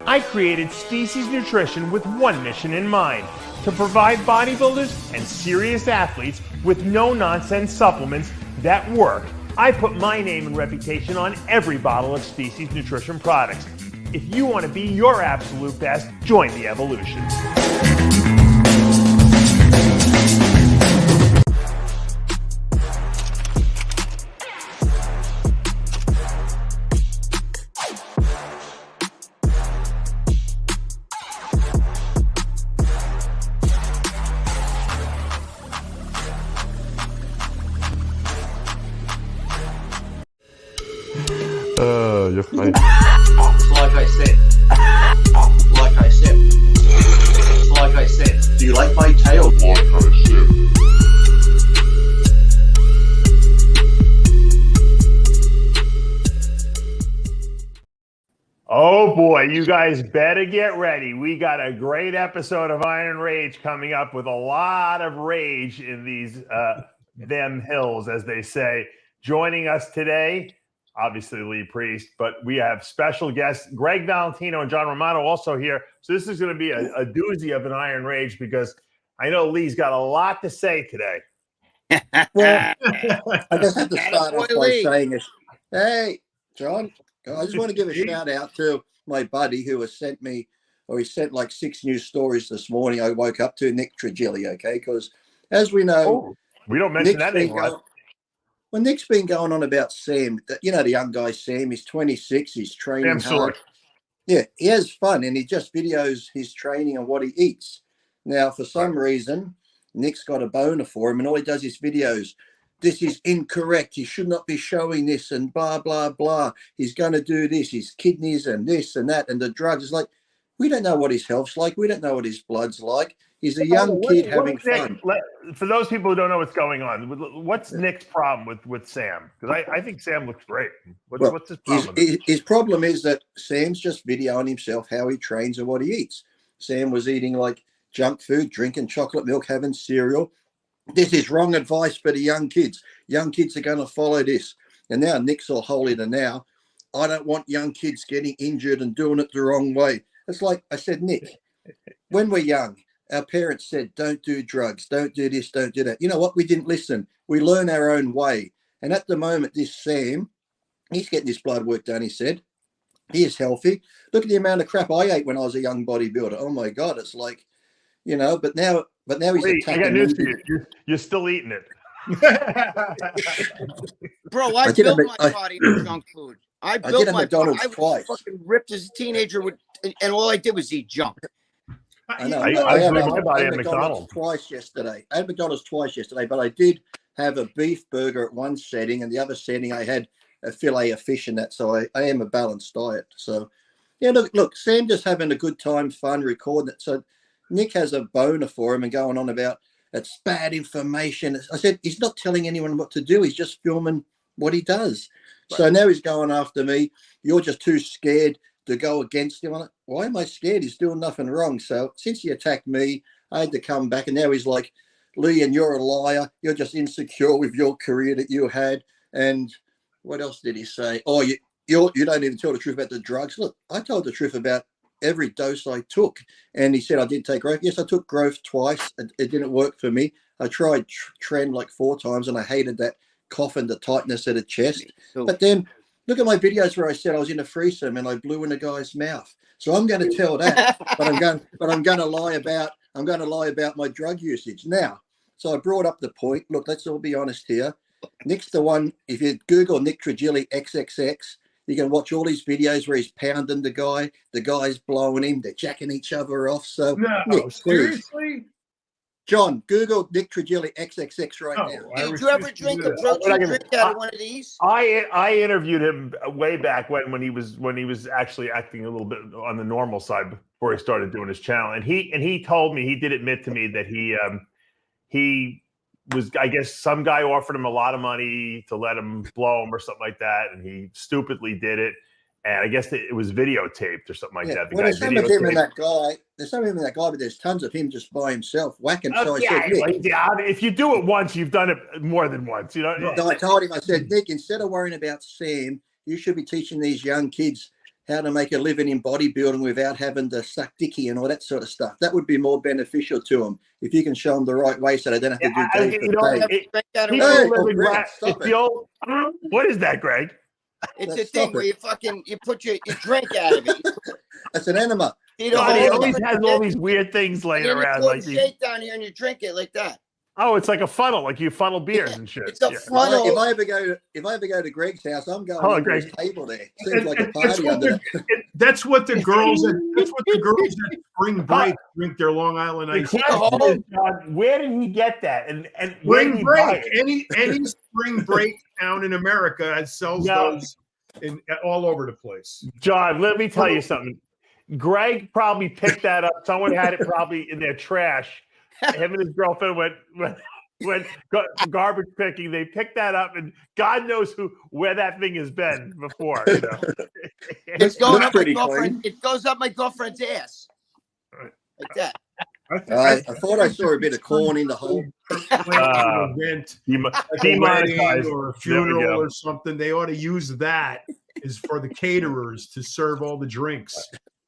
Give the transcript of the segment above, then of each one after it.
I created Species Nutrition with one mission in mind: to provide bodybuilders and serious athletes with no-nonsense supplements that work. I put my name and reputation on every bottle of Species Nutrition products. If you want to be your absolute best, join the evolution. You're funny. Like I said, do you like my tail? Like I said. Oh boy, you guys better get ready. We got a great episode of Iron Rage coming up with a lot of rage in these them hills, as they say. Joining us today, obviously Lee Priest, but we have special guests, Gregg, Valentino, and John Romano also here. So this is going to be a doozy of an Iron Rage, because I know Lee's got a lot to say today. Well, I just have to start off by saying this. Hey, John, I just want to give a shout out to my buddy who has sent me, or he sent like 6 news stories this morning. I woke up to Nick Trigilli, okay? Because as we know, we don't mention that anymore. Well, Nick's been going on about Sam. You know, the young guy, Sam. He's 26. He's training hard. Yeah, he has fun, and he just videos his training and what he eats. Now, for some reason, Nick's got a boner for him, and all he does is videos. This is incorrect. He should not be showing this, and blah, blah, blah. He's going to do this, his kidneys and this and that, and the drugs. It's like, we don't know what his health's like. We don't know what his blood's like. He's a young kid having fun. For those people who don't know what's going on, what's Nick's problem with Sam? Because I think Sam looks great. What's his problem? His problem is that Sam's just videoing himself how he trains and what he eats. Sam was eating like junk food, drinking chocolate milk, having cereal. This is wrong advice for the young kids. Young kids are going to follow this. And now Nick's all holier now. I don't want young kids getting injured and doing it the wrong way. It's like I said, Nick, when we're young, our parents said, don't do drugs, don't do this, don't do that. You know what? We didn't listen. We learn our own way. And at the moment, this Sam, he's getting his blood work done, he said. He is healthy. Look at the amount of crap I ate when I was a young bodybuilder. Oh, my God. It's like, you know, but now he's attacking. I got news for you. You're still eating it. Bro, I built my body with junk food. I built my McDonald's body. twice. I was fucking ripped as a teenager, and all I did was eat junk. I know. I had McDonald's twice yesterday. I had McDonald's twice yesterday, but I did have a beef burger at one setting, and the other setting I had a fillet of fish in that. So I am a balanced diet. So, yeah, look, Sam just having a good time, fun, recording it. So Nick has a boner for him and going on about it's bad information. I said, he's not telling anyone what to do. He's just filming what he does. Right. So now he's going after me. You're just too scared to go against him. I'm like, why am I scared? He's doing nothing wrong. So since he attacked me, I had to come back. And now he's like, Lee, and you're a liar. You're just insecure with your career that you had. And what else did he say? Oh, you don't even tell the truth about the drugs. Look, I told the truth about every dose I took. And he said I did take growth. Yes, I took growth twice. It didn't work for me. I tried trend like 4 times, and I hated that cough and the tightness of the chest. But then look at my videos where I said I was in a threesome and I blew in a guy's mouth. So I'm going to tell that, but I'm going to lie about my drug usage. Now, so I brought up the point. Look, let's all be honest here. Nick's the one. If you Google Nick Trigilli XXX, you can watch all these videos where he's pounding the guy. The guy's blowing him. They're jacking each other off. So no, Nick, seriously. John, Google Nick Trigilli XXX right now. Did you ever drink a protein drink out of one of these? I interviewed him way back when he was actually acting a little bit on the normal side before he started doing his channel, and he told me, he did admit to me that he was, I guess some guy offered him a lot of money to let him blow him or something like that, and he stupidly did it. And I guess it was videotaped or something like that. Well, there's some of him and that guy. There's some of him and that guy, but there's tons of him just by himself whacking. So I said, Nick, if you do it once, you've done it more than once. You know. So I told him, I said, Nick, instead of worrying about Sam, you should be teaching these young kids how to make a living in bodybuilding without having to suck dicky and all that sort of stuff. That would be more beneficial to them if you can show them the right way, so they don't have to do day for day. It's the old. What is that, Greg? It's a thing where you put your drink out of it. That's an enema. He always has all these weird things laying around, like shake down here and you drink it like that. Oh, it's like a funnel, like you funnel beers and shit. It's a funnel. If I ever go to Gregg's house, I'm going to his table there. Seems like a party under there. That's what the girls at spring break drink their Long Island Ice. Where did he get that? And spring break. Any spring break town in America sells those all over the place. John, let me tell you something. Gregg probably picked that up. Someone had it probably in their trash. Him and his girlfriend went garbage picking. They picked that up, and God knows where that thing has been before. You know? It's going up my girlfriend. It goes up my girlfriend's ass, like that. I thought I saw a bit of corn in the hole. Demonetized or a funeral or something. They ought to use that as for the caterers to serve all the drinks.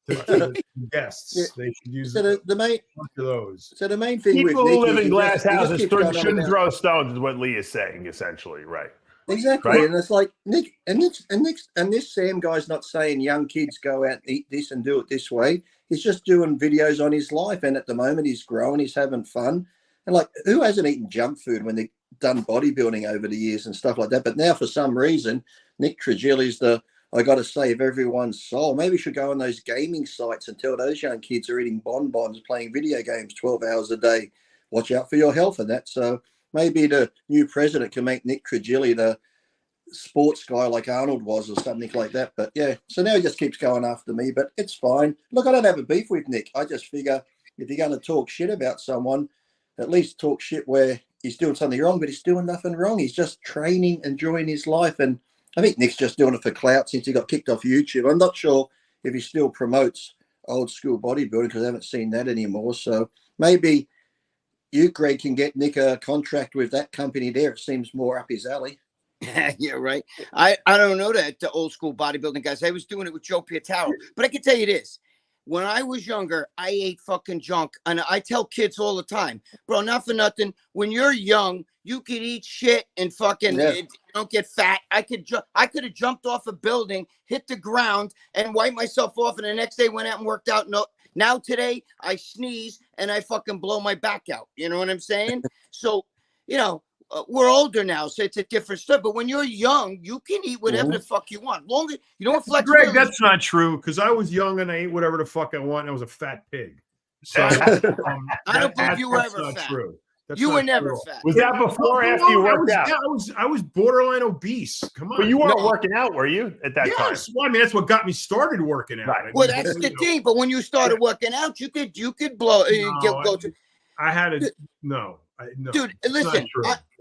To the guests, they should use the main those. So the main thing people with who live in glass houses shouldn't throw stones, is what Lee is saying, essentially, right? Exactly, right? And it's like Nick and this Sam guy's not saying young kids go out and eat this and do it this way. He's just doing videos on his life, and at the moment he's growing, he's having fun, and like who hasn't eaten junk food when they've done bodybuilding over the years and stuff like that? But now for some reason, Nick Trigilli's I got to save everyone's soul. Maybe we should go on those gaming sites and tell those young kids are eating bonbons, playing video games 12 hours a day. Watch out for your health and that. So maybe the new president can make Nick Trigilli the sports guy like Arnold was or something like that. But yeah, so now he just keeps going after me, but it's fine. Look, I don't have a beef with Nick. I just figure if you're going to talk shit about someone, at least talk shit where he's doing something wrong, but he's doing nothing wrong. He's just training, enjoying his life. And I think Nick's just doing it for clout since he got kicked off YouTube. I'm not sure if he still promotes old school bodybuilding because I haven't seen that anymore. So maybe you, Greg, can get Nick a contract with that company there. It seems more up his alley. Yeah, right. I don't know that the old school bodybuilding guys. I was doing it with Joe Pietaro, but I can tell you this. When I was younger, I ate fucking junk. And I tell kids all the time, bro, not for nothing. When you're young, you could eat shit and fucking you don't get fat. I could have jumped off a building, hit the ground, and wiped myself off. And the next day went out and worked out. No, now today I sneeze and I fucking blow my back out. You know what I'm saying? So, you know, we're older now, so it's a different stuff. But when you're young, you can eat whatever the fuck you want. Longer, you don't flex. Greg, that's not true because I was young and I ate whatever the fuck I want. And I was a fat pig. So I don't think you were ever fat. True. You were never fat. Was that before or after you worked out? Yeah, I was borderline obese. Come on. But you weren't working out, were you, at that time? Yes. Well, I mean, that's what got me started working out. Right. Well, that's the thing. But when you started working out, you could blow. Go to. I had a no. No, dude, listen.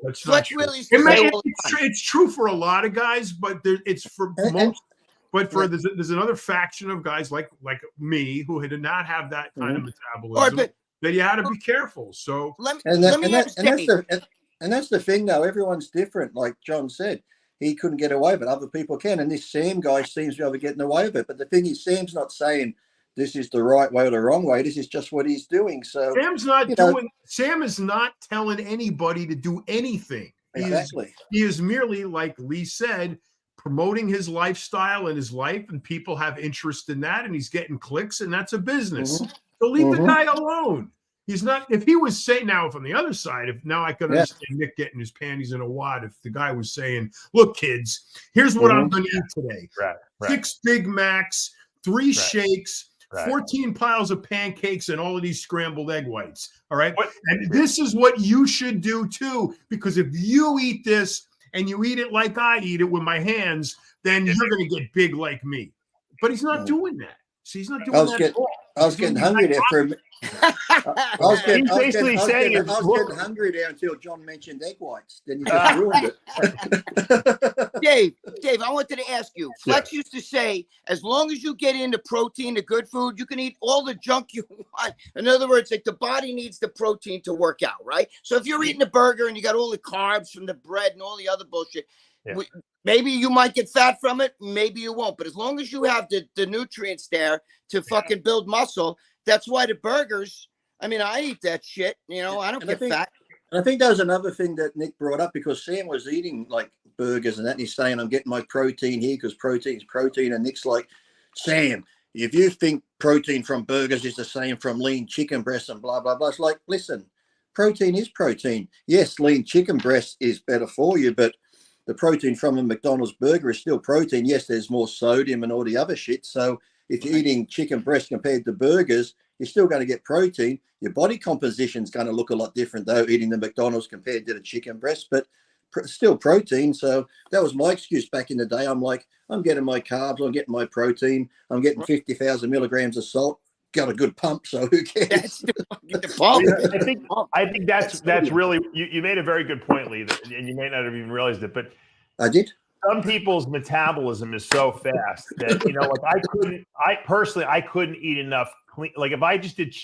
That's not true. Really it's true for a lot of guys, but it's for most. But for there's another faction of guys like me who did not have that kind of metabolism that you had to be careful. So that's the thing, though. Everyone's different. Like John said, he couldn't get away with it. Other people can, and this Sam guy seems to be getting away with it. But the thing is, Sam's not saying this is the right way or the wrong way. This is just what he's doing. So Sam is not telling anybody to do anything. Exactly. He is merely, like Lee said, promoting his lifestyle and his life, and people have interest in that, and he's getting clicks, and that's a business. So leave the guy alone. He's not. If he was saying now from the other side, if now I could understand Nick getting his panties in a wad. If the guy was saying, "Look, kids, here's what I'm going to eat today: 6 Big Macs, 3 shakes." 14 piles of pancakes and all of these scrambled egg whites. All right. And this is what you should do too, because if you eat this and you eat it like I eat it with my hands, then you're going to get big like me. But he's not doing that. See, he's not doing that at all. I was getting hungry there for a minute. I was getting hungry there until John mentioned egg whites. Then you just ruined it. Dave, I wanted to ask you. Flex used to say, as long as you get into protein, the good food, you can eat all the junk you want. In other words, like the body needs the protein to work out, right? So if you're eating a burger and you got all the carbs from the bread and all the other bullshit, Yeah. Maybe you might get fat from it, maybe you won't. But as long as you have the nutrients there to fucking build muscle, that's why the burgers. I mean, I eat that shit. You know, I don't get fat. And I think that was another thing that Nick brought up, because Sam was eating like burgers and that, and he's saying, I'm getting my protein here because protein's protein. And Nick's like, Sam, if you think protein from burgers is the same from lean chicken breasts and blah, blah, blah. It's like, listen, protein is protein. Yes, lean chicken breast is better for you, but the protein from a McDonald's burger is still protein. Yes, there's more sodium and all the other shit. So if you're eating chicken breast compared to burgers, you're still going to get protein. Your body composition is going to look a lot different, though, eating the McDonald's compared to the chicken breast, but still protein. So that was my excuse back in the day. I'm like, I'm getting my carbs, I'm getting my protein, I'm getting 50,000 milligrams of salt. Got a good pump, so who cares? I think that's really you made a very good point, Lee, and you may not have even realized it, but I did. Some people's metabolism is so fast that, you know, like I couldn't eat enough clean. Like if I just did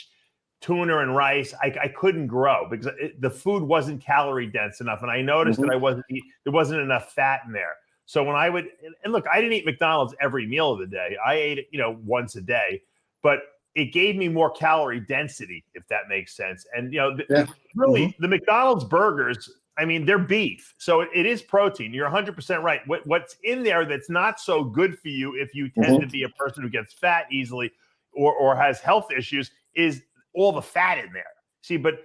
tuna and rice, I couldn't grow because the food wasn't calorie dense enough, and I noticed that there wasn't enough fat in there. So when I would, and look, I didn't eat McDonald's every meal of the day. I ate it, you know, once a day, but it gave me more calorie density, if that makes sense. And, you know, really the McDonald's burgers, I mean, they're beef. So it is protein. You're 100% right. What's in there that's not so good for you if you tend to be a person who gets fat easily or has health issues is all the fat in there. See, but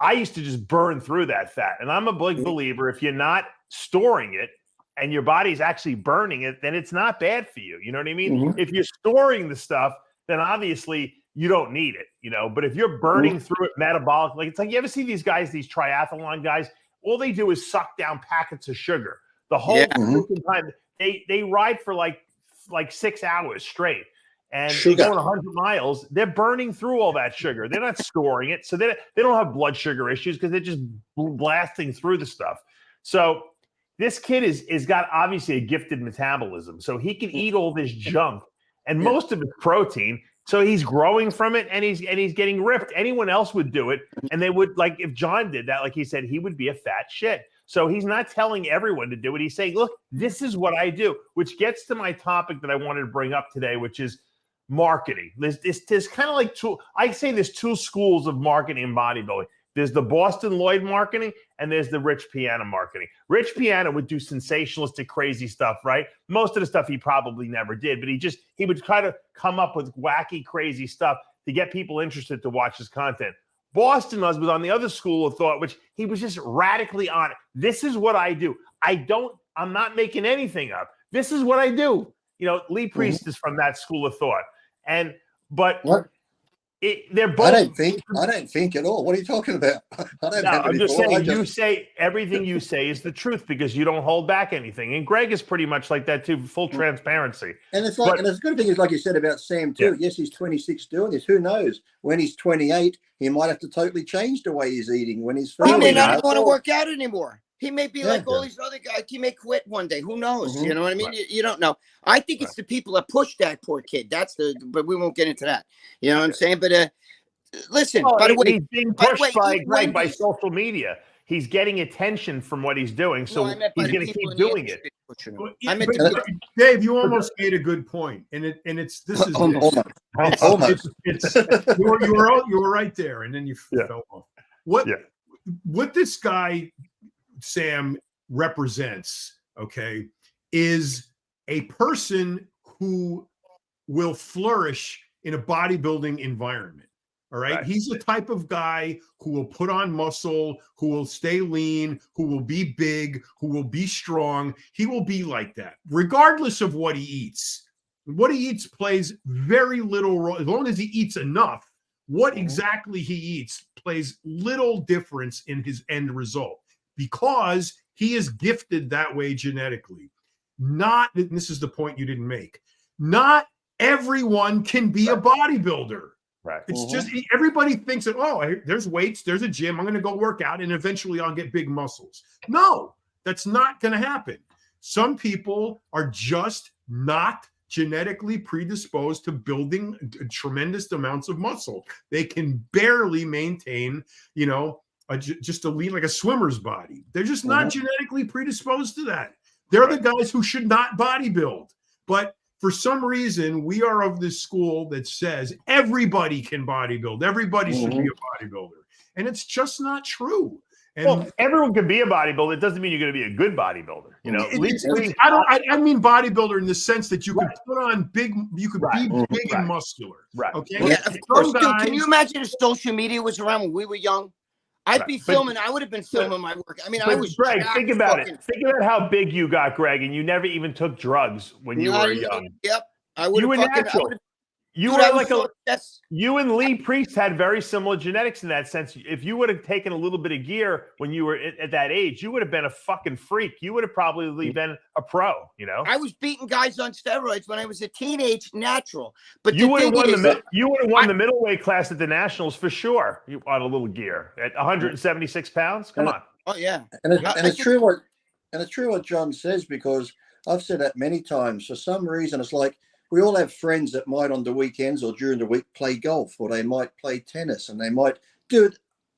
I used to just burn through that fat. And I'm a big believer, if you're not storing it and your body's actually burning it, then it's not bad for you. You know what I mean? If you're storing the stuff, then obviously you don't need it, you know. But if you're burning through it metabolically, it's like, you ever see these guys, these triathlon guys, all they do is suck down packets of sugar the whole time. They ride for like 6 hours straight, and they're going 100 miles. They're burning through all that sugar. They're not storing it, so they don't have blood sugar issues because they're just blasting through the stuff. So this kid is got obviously a gifted metabolism, so he can eat all this junk, and most of it's protein. So he's growing from it, and he's getting ripped. Anyone else would do it, and they would, like, if John did that, like he said, he would be a fat shit. So he's not telling everyone to do it. He's saying, look, this is what I do, which gets to my topic that I wanted to bring up today, which is marketing. There's kind of like I say there's two schools of marketing and bodybuilding. There's the Boston Lloyd marketing, and there's the Rich Piana marketing. Rich Piana would do sensationalistic, crazy stuff, right? Most of the stuff he probably never did, but he would try to come up with wacky, crazy stuff to get people interested to watch his content. Boston was on the other school of thought, which he was just radically on it. This is what I do. I'm not making anything up. This is what I do. You know, Lee Priest is from that school of thought. They're both. I don't think at all. What are you talking about? I'm just saying. You say everything you say is the truth because you don't hold back anything. And Gregg is pretty much like that too. Full transparency. And it's like, and the good thing is, like you said about Sam too. Yes, he's 26 doing this. Who knows? When he's 28, he might have to totally change the way he's eating. When he's 30, he may not want to work out anymore. He may be like all these other guys. He may quit one day. Who knows? You know what I mean? You don't know. I think it's the people that push that poor kid. But we won't get into that. You know what I'm saying? But listen, by the way, he's being pushed by Gregg by social media. He's getting attention from what he's doing, so he's going to keep doing it. Dave, you almost made a good point, and this is almost. You were right there, and then you fell off. What this guy Sam represents, okay, is a person who will flourish in a bodybuilding environment. All right. He's the type of guy who will put on muscle, who will stay lean, who will be big, who will be strong. He will be like that, regardless of what he eats. What he eats plays very little role. As long as he eats enough, what exactly he eats plays little difference in his end result because he is gifted that way genetically. This is the point you didn't make. Not everyone can be a bodybuilder. Right. It's just everybody thinks that, there's weights, there's a gym, I'm going to go work out, and eventually I'll get big muscles. No, that's not going to happen. Some people are just not genetically predisposed to building tremendous amounts of muscle. They can barely maintain, just a lean, like a swimmer's body. They're just not genetically predisposed to that. They're the guys who should not bodybuild. But for some reason, we are of this school that says everybody can bodybuild. Everybody should be a bodybuilder. And it's just not true. And well, everyone can be a bodybuilder. It doesn't mean you're going to be a good bodybuilder. You know, I mean bodybuilder in the sense that you can put on big, you could be big and muscular. Right. Okay. Yeah, of course, dude. Can you imagine if social media was around when we were young? I'd be filming. I would have been filming my work. I mean, I was. Greg, think about it. Think about how big you got, Greg, and you never even took drugs when you were young. Yep. I would. You were natural. You were like you and Lee Priest had very similar genetics in that sense. If you would have taken a little bit of gear when you were at that age, you would have been a fucking freak. You would have probably been a pro, you know? I was beating guys on steroids when I was a teenage natural. But you would have won the middleweight class at the Nationals for sure. You on a little gear at 176 pounds. Come on. Oh yeah. And it's true what John says, because I've said that many times. For some reason, it's like, we all have friends that might on the weekends or during the week play golf, or they might play tennis, and they might do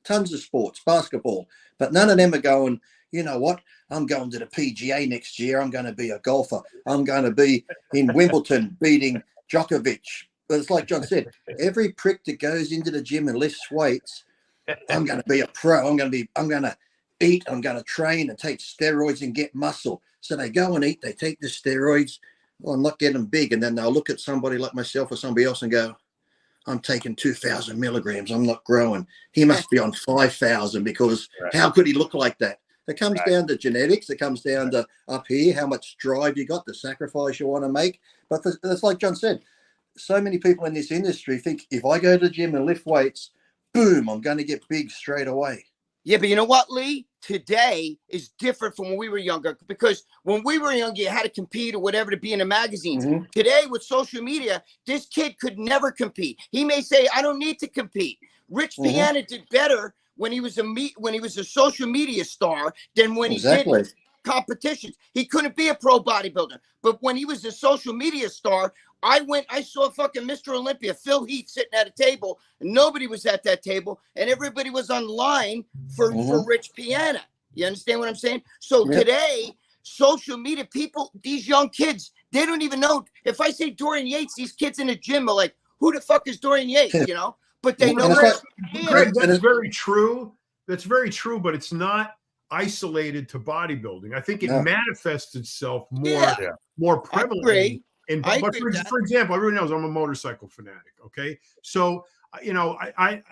tons of sports, basketball, but none of them are going, you know what, I'm going to the PGA next year. I'm going to be a golfer. I'm going to be in Wimbledon beating Djokovic. But it's like John said, every prick that goes into the gym and lifts weights, I'm going to be a pro. I'm going to eat. I'm going to train and take steroids and get muscle. So they go and eat. They take the steroids. Well, I'm not getting big. And then they'll look at somebody like myself or somebody else and go, I'm taking 2,000 milligrams. I'm not growing. He must be on 5,000, because how could he look like that? It comes down to genetics. It comes down to up here, how much drive you got, the sacrifice you want to make. But it's like John said, so many people in this industry think if I go to the gym and lift weights, boom, I'm going to get big straight away. Yeah, but you know what, Lee? Today is different from when we were younger, because when we were younger, you had to compete or whatever to be in the magazines. Today, with social media, this kid could never compete. He may say, I don't need to compete. Rich Piana did better when he was a social media star than when he did competitions. He couldn't be a pro bodybuilder. But when he was a social media star, I saw fucking Mr. Olympia, Phil Heath, sitting at a table, and nobody was at that table, and everybody was online for Rich Piana. You understand what I'm saying? So today, social media, people, these young kids, they don't even know. If I say Dorian Yates, these kids in the gym are like, who the fuck is Dorian Yates, you know? But they know Greg, that's very true. That's very true, but it's not isolated to bodybuilding. I think it manifests itself more prevalently. But for example, everyone knows I'm a motorcycle fanatic. Okay, so you know, I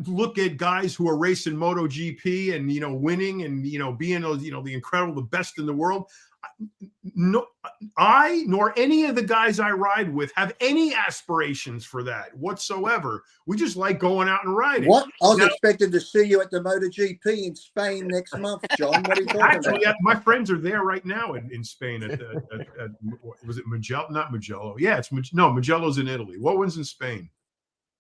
look at guys who are racing MotoGP and winning and being the incredible, the best in the world. No, I nor any of the guys I ride with have any aspirations for that whatsoever. We just like going out and riding. What? I was expecting to see you at the MotoGP in Spain next month, John. What are you talking about? My friends are there right now in Spain at was it Mugello? Not Mugello. Yeah, Mugello's in Italy. What one's in Spain?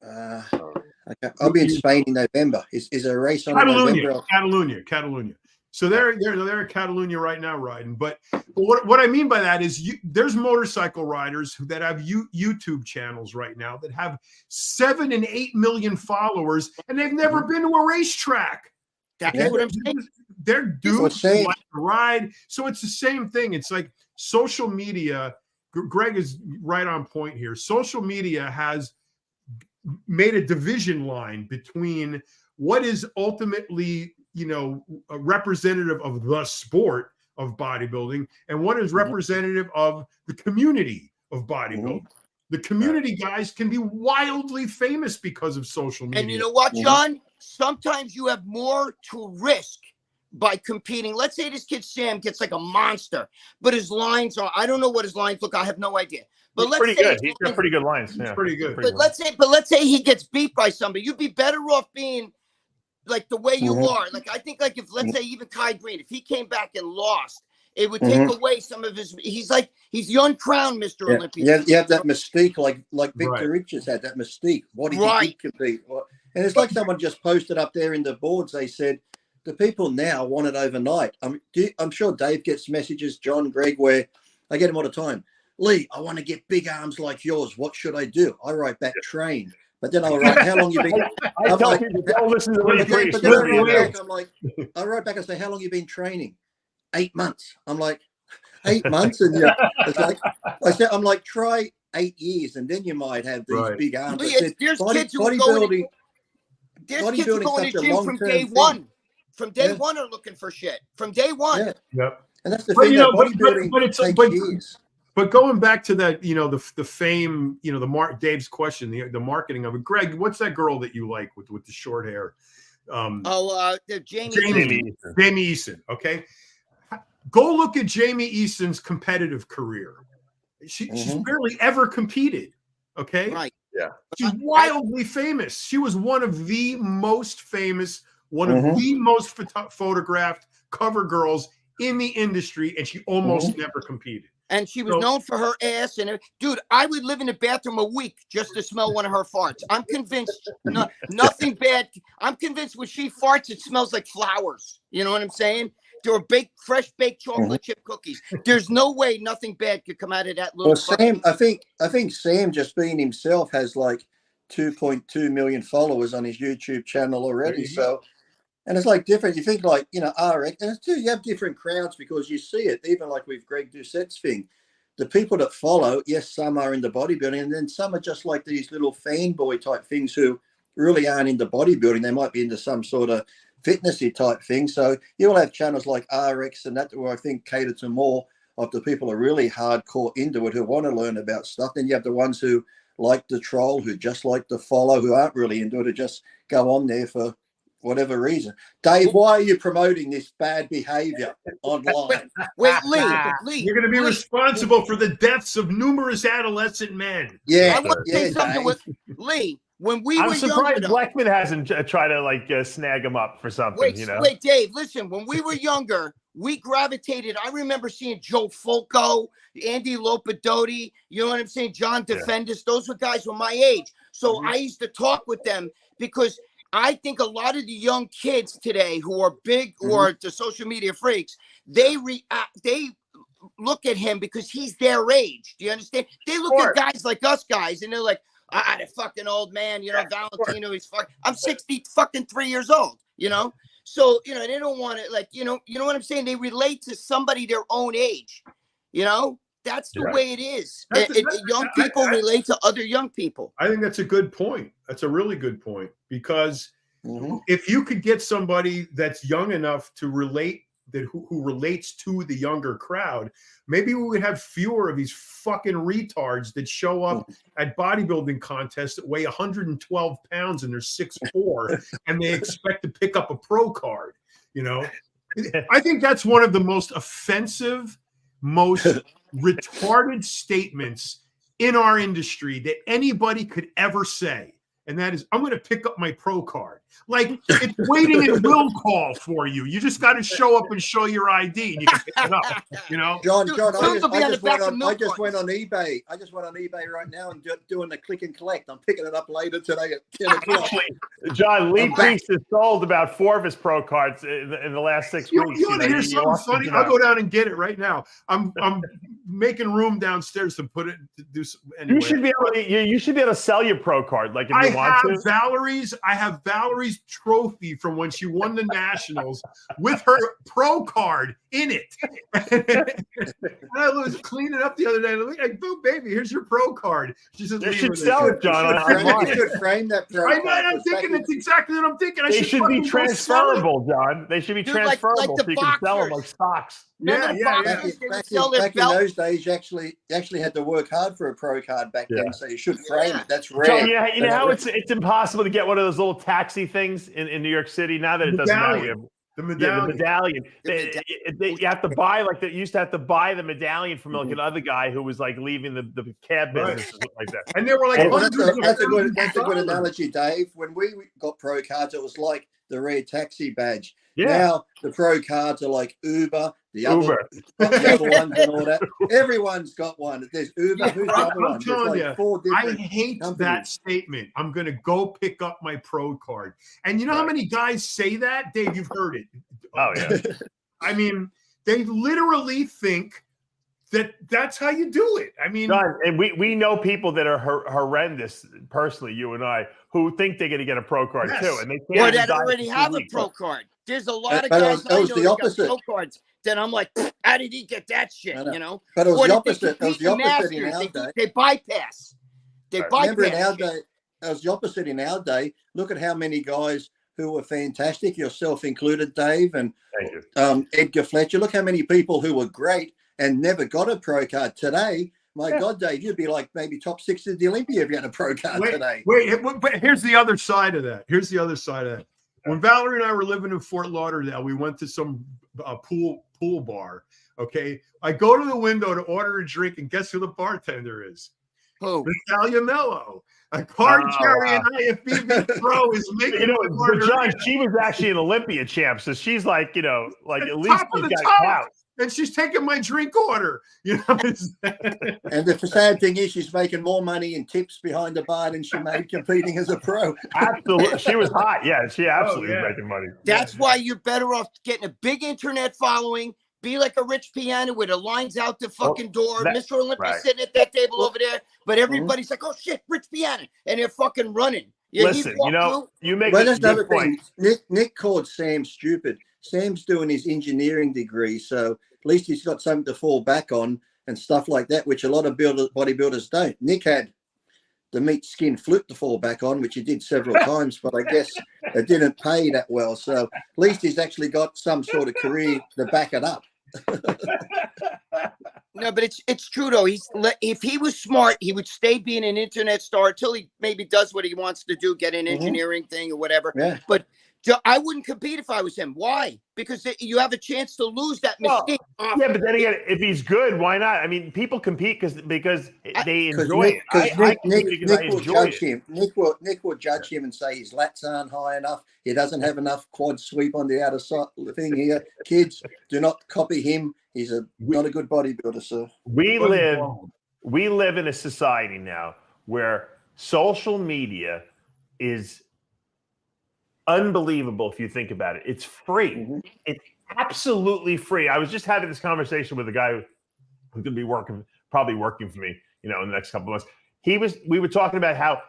Okay. I'll be in Spain in November. Is there a race on November? Catalunya. So they're at Catalunya right now riding. But what I mean by that is there's motorcycle riders that have YouTube channels right now that have 7 and 8 million followers, and they've never been to a racetrack. That's what I'm saying. They're dudes who like to ride. So it's the same thing. It's like social media. Greg is right on point here. Social media has made a division line between what is ultimately a representative of the sport of bodybuilding and what is representative of the community of bodybuilding. The community guys can be wildly famous because of social media. And you know what, John? Sometimes you have more to risk by competing. Let's say this kid Sam gets like a monster, but his lines are, I don't know what his lines look. I have no idea. But let's say good. He's got pretty good lines. He's pretty good. But let's say he gets beat by somebody. You'd be better off being like the way you are. Like I think, like if let's say even Kai Green, if he came back and lost, it would take away some of his. He's the uncrowned Mr. Olympia. You have that mystique, like Victor Richards had that mystique. What did he compete? And it's like someone just posted up there in the boards. They said the people now want it overnight. I'm sure Dave gets messages, John, Gregg, where I get them all the time. Lee, I want to get big arms like yours. What should I do? I write back, train. But then I'll write, how long you been? I write back and say, how long you been training? 8 months. I'm like, 8 months, and yeah, it's like I said, I'm like, try 8 years, and then you might have these Right. big arms. But I yeah, said, there's body, kids who are going. bodybuilding, There's kids who bodybuilding's go in such the a gym from long-term day thing. one. From day Yeah. one are looking for shit. From day one. Yeah, Yep. and that's the But, thing. you That know, bodybuilding but it's takes but, years. but going back to that, you know, the fame, you know, Dave's question, the marketing of it. Greg, what's that girl that you like with the short hair? The Jamie. Jamie Eason. Okay, go look at Jamie Eason's competitive career. She's barely ever competed. Okay, Right. Yeah. She's wildly famous. She was one of the most famous, one of the most photographed cover girls in the industry, and she almost never competed. And she was known for her ass. And dude, I would live in the bathroom a week just to smell one of her farts. I'm convinced nothing bad. I'm convinced when she farts, it smells like flowers. You know what I'm saying? There were fresh baked chocolate chip cookies. There's no way nothing bad could come out of that little. Well, Sam, I think Sam, just being himself, has like 2.2 million followers on his YouTube channel already. So, and it's like different. You think like, you know, RX, and it's too, you have different crowds because you see it, even like with Greg Doucette's thing. The people that follow, yes, some are into bodybuilding, and then some are just like these little fanboy type things who really aren't into bodybuilding. They might be into some sort of fitnessy type thing. So you'll have channels like RX and that where I think cater to more of the people who are really hardcore into it, who want to learn about stuff. Then you have the ones who like to troll, who just like to follow, who aren't really into it, who just go on there for whatever reason. Dave, why are you promoting this bad behavior online? Wait, Lee, you're going to be responsible for the deaths of numerous adolescent men. Yeah, I want to say something with Lee. When we I'm were surprised younger, Blackman hasn't tried to like snag him up for something. Wait, Dave, listen. When we were younger, we gravitated. I remember seeing Joe Fulco, Andy Lopadotti. You know what I'm saying? John Defendis. Those were guys were my age. So I used to talk with them because I think a lot of the young kids today who are big or the social media freaks, they look at him because he's their age. Do you understand? They look at guys like us guys and they're like, the fucking old man, you know, Valentino, he's fucking, I'm 3 years old, you know? So, you know, they don't want to like, you know what I'm saying? They relate to somebody their own age, you know? That's the way it is. Young people relate to other young people. I think that's a good point. That's a really good point because if you could get somebody that's young enough to relate, who relates to the younger crowd, maybe we would have fewer of these fucking retards that show up at bodybuilding contests that weigh 112 pounds and they're 6'4" and they expect to pick up a pro card. You know, I think that's one of the most offensive, most retarded statements in our industry that anybody could ever say. And that is, I'm going to pick up my pro card. Like, it's waiting in will call for you. You just got to show up and show your ID and you can pick it up, you know? John, I just went on eBay. I just went on eBay right now and doing the click and collect. I'm picking it up later today at 10 o'clock. John, Lee Priest has sold about 4 of his pro cards in the last 6 weeks. You want to hear something funny? I'll go down and get it right now. I'm making room downstairs to put it to do some, anyway. You should be able to sell your pro card like if you want to. I have Valerie's trophy from when she won the Nationals with her pro card in it. And I was cleaning up the other day. And I'm like, "Boo, baby, here's your pro card." She says, "You should sell it, John." You should frame that pro card. I'm thinking that's exactly what I'm thinking. They should be transferable, John. They should be transferable so you can sell them like stocks. Back in those days, you actually had to work hard for a pro card back then, so you should frame it. That's rare. John, you know how it's impossible to get one of those little taxi things in New York City now that it doesn't matter. The medallion. You have to buy you used to have to buy the medallion from like another guy who was like leaving the cab business or something like that. And they were like, that's a good analogy, Dave. When we got pro cards, it was like the rare taxi badge. Yeah. Now the pro cards are like Uber, the other ones and all that. Everyone's got one. There's Uber. Who's the other one? I'm telling you, 4 different I hate companies. that statement. I'm going to go pick up my pro card. And you know how many guys say that? Dave, you've heard it. Oh, yeah. I mean, they literally think that's how you do it. I mean, John, and we know people that are horrendous, personally, you and I, who think they're going to get a pro card too, and they can't. Or that already have a pro card. There's a lot of But guys it I was know the that got opposite. pro cards that I'm like, how did he get that shit? I know. You know, But it was Or the that they opposite. It was compete the in opposite in Masters. our day. They bypass. They Right. bypass. Remember in our shit. day, it was the opposite in our day. Look at how many guys who were fantastic, yourself included, Dave, and Thank you. Edgar Fletcher. Look how many people who were great and never got a pro card today. My God, Dave, you'd be like maybe top 6 at the Olympia if you had a pro card today. But here's the other side of that. When Valerie and I were living in Fort Lauderdale, we went to some pool bar. Okay, I go to the window to order a drink, and guess who the bartender is? Who? Natalia Mello, a card carrying wow. IFBB pro, is making You know, my but margarita. John, she was actually an Olympia champ, so she's like, you know, like at least Top of she's the got top. clout. And she's taking my drink order. You know, And the sad thing is she's making more money in tips behind the bar than she made competing as a pro. Absolutely, she was hot. Yeah, she absolutely yeah. was making money. That's why you're better off getting a big internet following. Be like a rich piano where the line's out the fucking door. that- Mr. Olympia right. sitting at that table over there, but everybody's like, "Oh shit, rich piano," and they're fucking running. Yeah, he Listen, you walked know, through. you make Well, a that's another good point. thing. Nick called Sam stupid. Sam's doing his engineering degree, so at least he's got something to fall back on and stuff like that, which a lot of bodybuilders don't. Nick had the meat skin flute to fall back on, which he did several times, but I guess it didn't pay that well. So at least he's actually got some sort of career to back it up. No, but it's true though. If he was smart, he would stay being an internet star until he maybe does what he wants to do, get an engineering thing or whatever. Yeah. But I wouldn't compete if I was him. Why? Because you have a chance to lose that mystique. Yeah, but then again, if he's good, why not? I mean, people compete because they enjoy Nick, it. because I Nick compete because I will enjoy judge it. him. Nick will judge him and say his lats aren't high enough. He doesn't have enough quad sweep on the outer side thing here. Kids, do not copy him. He's not a good bodybuilder, sir. We live in a society now where social media is unbelievable if you think about it. It's free. It's absolutely free. I was just having this conversation with a guy who's going to be probably working for me, you know, in the next couple of months. We were talking about how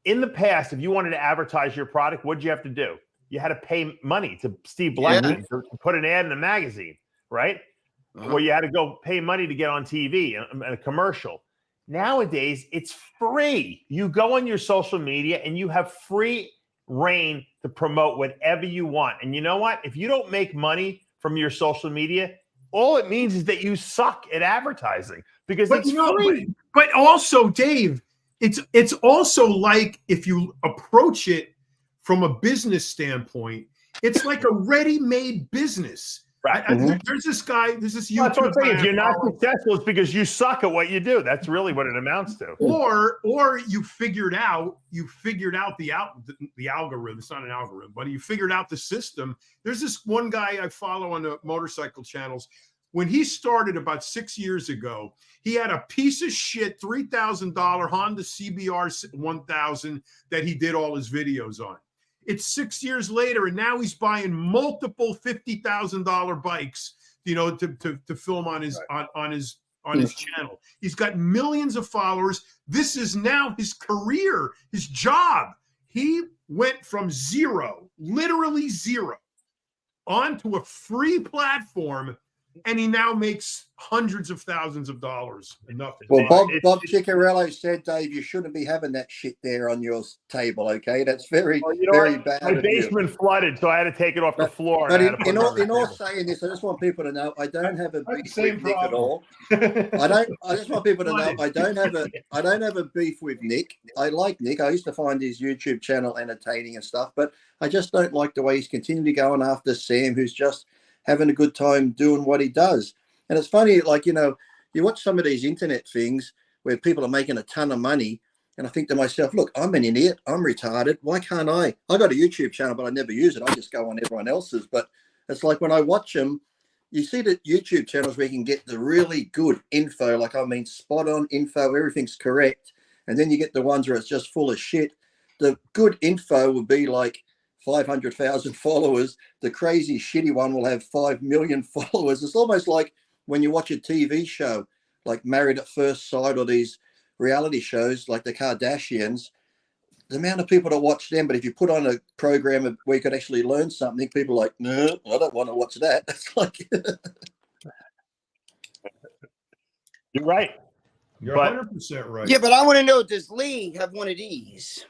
in the past, if you wanted to advertise your product, what did you have to do? You had to pay money to Steve Blackman to put an ad in a magazine, right? Or you had to go pay money to get on TV and a commercial. Nowadays, it's free. You go on your social media and you have free reign to promote whatever you want. And you know what? If you don't make money from your social media, all it means is that you suck at advertising because it's free. But also, Dave, it's also like if you approach it from a business standpoint, it's like a ready-made business. Right. There's this YouTube That's what I'm saying. guy If you're not I follow. successful, it's because you suck at what you do. That's really what it amounts to. Or you figured out the algorithm. It's not an algorithm, but you figured out the system. There's this one guy I follow on the motorcycle channels. When he started about 6 years ago, he had a piece of shit $3,000 Honda CBR 1000 that he did all his videos on. It's 6 years later, and now he's buying multiple $50,000 bikes, you know, to film on his on his channel. He's got millions of followers. This is now his career, his job. He went from zero, literally zero, onto a free platform, and he now makes hundreds of thousands of dollars. Nothing. Well, Bob Ciccarello said, Dave, you shouldn't be having that shit there on your table. Okay, that's very bad. My basement flooded, so I had to take it off the floor. But and in all saying this, I just want people to know I don't have a beef with Nick at all. I just want people to know I don't have a beef with Nick. I like Nick. I used to find his YouTube channel entertaining and stuff, but I just don't like the way he's continually going after Sam, who's just having a good time doing what he does. And it's funny, like, you know, you watch some of these internet things where people are making a ton of money, and I think to myself, look, I'm an idiot, I'm retarded, why can't I got a YouTube channel, but I never use it, I just go on everyone else's. But it's like when I watch them, you see the YouTube channels where you can get the really good info, like, I mean, spot on info, everything's correct, and then you get the ones where it's just full of shit. The good info would be like 500,000 followers. The crazy shitty one will have 5 million followers. It's almost like when you watch a TV show like Married at First Sight or these reality shows like the Kardashians, the amount of people that watch them, but if you put on a program where you could actually learn something, people are like, no, I don't want to watch that. It's like, You're right. You're But- 100% right. Yeah, but I want to know, does Lee have one of these?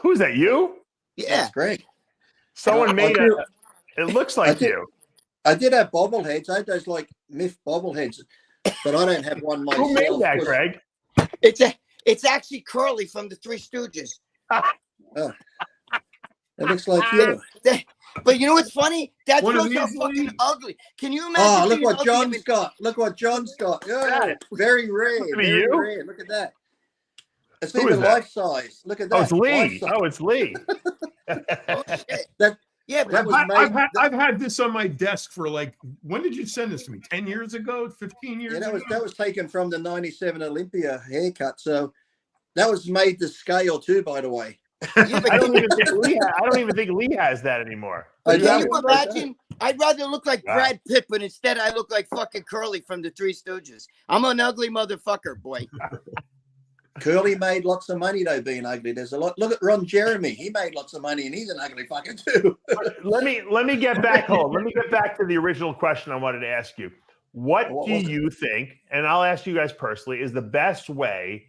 Who's that? You? Yeah. that's great. Someone I made do- it looks like did- you. I did have bobbleheads. I had those like myth bobbleheads, but I don't have one myself. Who made that, Greg? It's actually Curly from the Three Stooges. It looks like you. But you know what's funny? That One of shows how these, fucking Lee? ugly. Can you imagine? Oh, look being what ugly John's and- got. Look what John's got. Yeah. Yeah, very rare. be Very you? rare. Look at that. It's Who even is that? life size. Look at that. Oh, it's Lee. Life size. Oh, it's Lee. Oh, shit. That- Yeah, but that was made- I've had this on my desk for like, when did you send this to me? 10 years ago? 15 years Yeah, ago? that was taken from the '97 Olympia haircut. So that was made to scale too, by the way. yeah, but I don't even think Lee has that anymore. I can know. you imagine? I'd rather look like Wow. Brad Pitt, but instead I look like fucking Curly from the Three Stooges. I'm an ugly motherfucker, boy. Curly made lots of money though, being ugly. There's a lot. Look at Ron Jeremy. He made lots of money, and he's an ugly fucker too. Let me get back home. Let me get back to the original question I wanted to ask you. What What do was it? you think, and I'll ask you guys personally, is the best way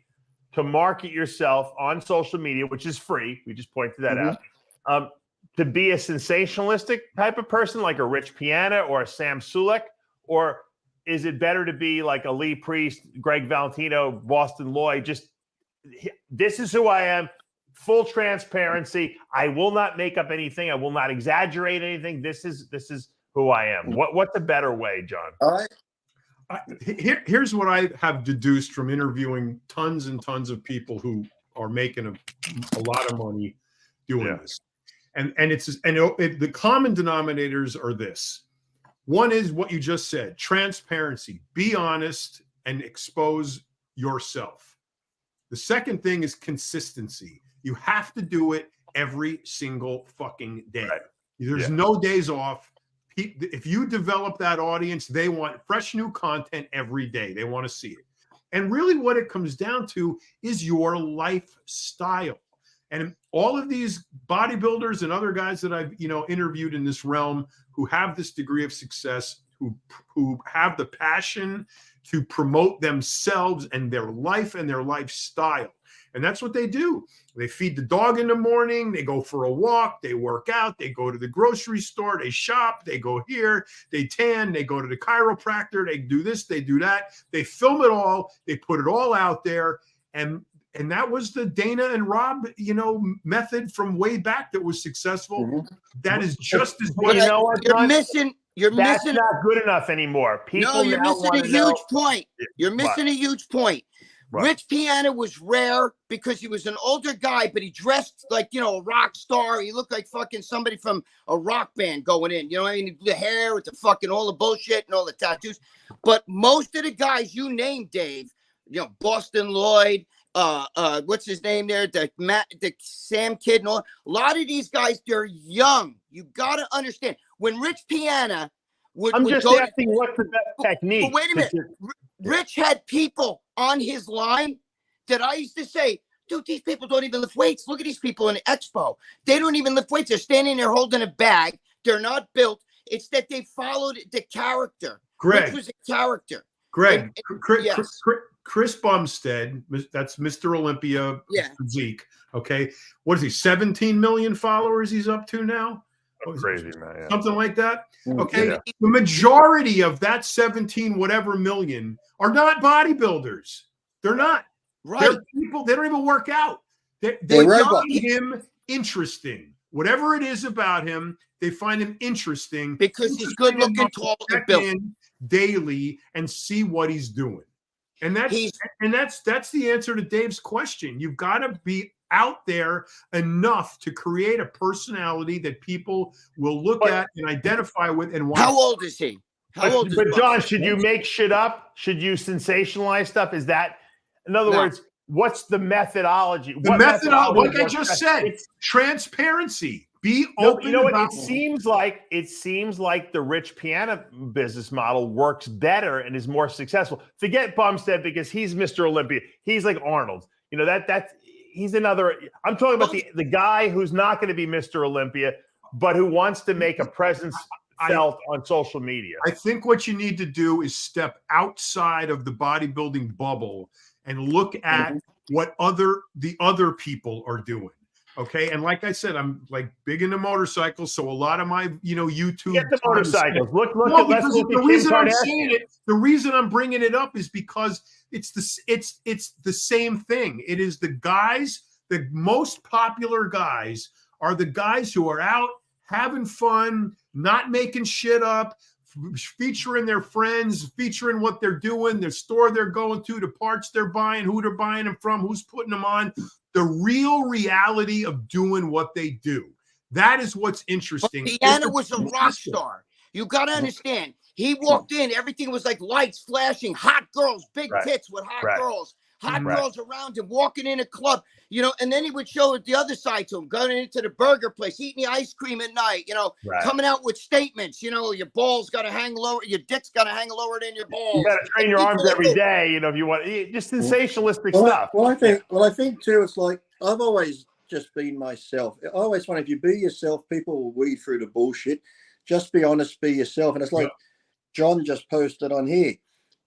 to market yourself on social media, which is free? We just pointed that out. To be a sensationalistic type of person, like a Rich Piana or a Sam Sulek, or is it better to be like a Lee Priest, Gregg Valentino, Boston Lloyd? Just this is who I am. Full transparency. I will not make up anything. I will not exaggerate anything. This is who I am. What's a better way, John? All right. Here's what I have deduced from interviewing tons and tons of people who are making a lot of money doing Yeah. this, and the common denominators are this. One is what you just said: transparency. Be honest and expose yourself. The second thing is consistency. You have to do it every single fucking day. Right. There's Yeah. no days off. If you develop that audience, they want fresh new content every day. They want to see it. And really what it comes down to is your lifestyle. And all of these bodybuilders and other guys that I've, interviewed in this realm who have this degree of success, who have the passion to promote themselves and their life and their lifestyle. And that's what they do. They feed the dog in the morning. They go for a walk. They work out. They go to the grocery store. They shop. They go here. They tan. They go to the chiropractor. They do this. They do that. They film it all. They put it all out there. And that was the Dana and Rob, method from way back that was successful. Mhm. That is just as Well, much. you know what, You're John? missing. You're That's missing. not good enough anymore. People No, you're now missing a wanna know- huge point. You're missing a huge point. What? Rich Piana was rare because he was an older guy, but he dressed like, a rock star. He looked like fucking somebody from a rock band going in. You know what I mean? The hair with the fucking all the bullshit and all the tattoos. But most of the guys you named, Dave, Boston Lloyd, what's his name there? The Sam Kidd and all. A lot of these guys, they're young. You got to understand. When Rich Piana I'm would just go asking what's the best technique. But wait a minute. Rich had people on his line that I used to say, dude, these people don't even lift weights. Look at these people in the expo. They don't even lift weights. They're standing there holding a bag. They're not built. It's that they followed the character. Greg. Rich was a character. Greg, Yes. Chris Bumstead, that's Mr. Olympia Yeah. physique. Okay. What is he? 17 million followers he's up to now? What is it? Crazy, man. Yeah. Something like that. Mm, Okay. Yeah. The majority of that 17 whatever million are not bodybuilders. They're not. Right. They're people, they don't even work out. They They're find robots. him interesting. Whatever it is about him, they find him interesting. Because he's good looking, tall, and Check built. in daily and see what he's doing. And that's He's that's the answer to Dave's question. You've got to be out there enough to create a personality that people will look But- at and identify with and want. how old is he? How old is But Buck? John, should you make shit up? Should you sensationalize stuff? Is that, in other No. words, what's the methodology? The What methodology, like I works just best? said, It's- transparency. Be No, open. you know what? about It seems like the Rich Piana business model works better and is more successful. Forget Bumstead because he's Mr. Olympia. He's like Arnold. he's another. I'm talking about the guy who's not going to be Mr. Olympia, but who wants to make a presence felt on social media. I think what you need to do is step outside of the bodybuilding bubble and look at what the other people are doing. Okay. And like I said, I'm like big into motorcycles. So a lot of my, YouTube. Get the motorcycles. Let's look the at reason Kim I'm Kardashian. saying it, the reason I'm bringing it up is because it's the same thing. It is the guys, the most popular guys are the guys who are out having fun, not making shit up, featuring their friends, featuring what they're doing, their store they're going to, the parts they're buying, who they're buying them from, who's putting them on. The real reality of doing what they do. That is what's interesting. Deanna was a rock star. You got to understand. He walked in, everything was like lights flashing, hot girls, big tits with hot girls. Hot girls around him, walking in a club, and then he would show it the other side to him, going into the burger place, eating the ice cream at night, coming out with statements, your balls got to hang lower, your dick's got to hang lower than your balls. You got to train your arms every day, if you want, just sensationalistic stuff. Well, I think too, it's like, I've always just been myself. I always find if you be yourself, people will weed through the bullshit. Just be honest, be yourself. And it's like John just posted on here.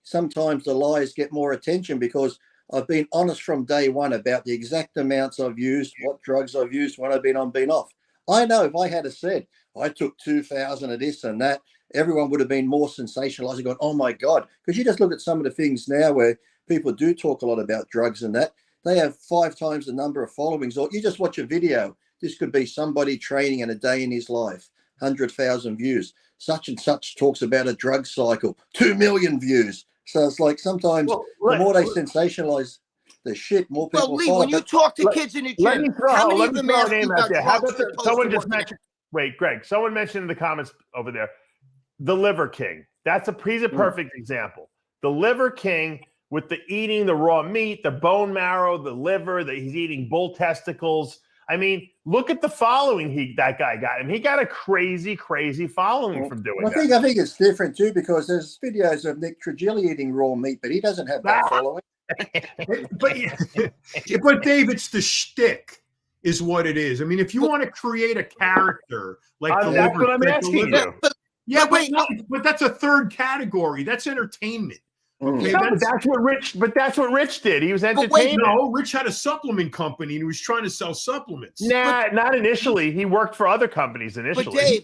Sometimes the lies get more attention because I've been honest from day one about the exact amounts I've used, what drugs I've used, when I've been on, been off. I know if I had said I took 2,000 of this and that, everyone would have been more sensationalized and gone, oh my God. Because you just look at some of the things now where people do talk a lot about drugs and that. They have 5 times the number of followings. Or you just watch a video. This could be somebody training in a day in his life, 100,000 views. Such and such talks about a drug cycle, 2 million views. So it's like sometimes the more they sensationalize the shit, more people Lee, follow. when you talk to kids in the gym, how many of them ask you about drugs? Someone just mentioned, wait, Greg, someone mentioned in the comments over there, the Liver King. He's a perfect example. The Liver King with the eating the raw meat, the bone marrow, the liver, he's eating bull testicles. I mean, look at the following that guy got him. He got a crazy, crazy following from doing that. I think it's different too because there's videos of Nick Trigili eating raw meat, but he doesn't have that following. but Dave, it's the shtick is what it is. I mean, if you want to create a character like that's what I'm asking you. But that's a third category. That's entertainment. Okay, no, that's what Rich did. He was entertainment. No, Rich had a supplement company and he was trying to sell supplements. Nah, not initially. He worked for other companies initially.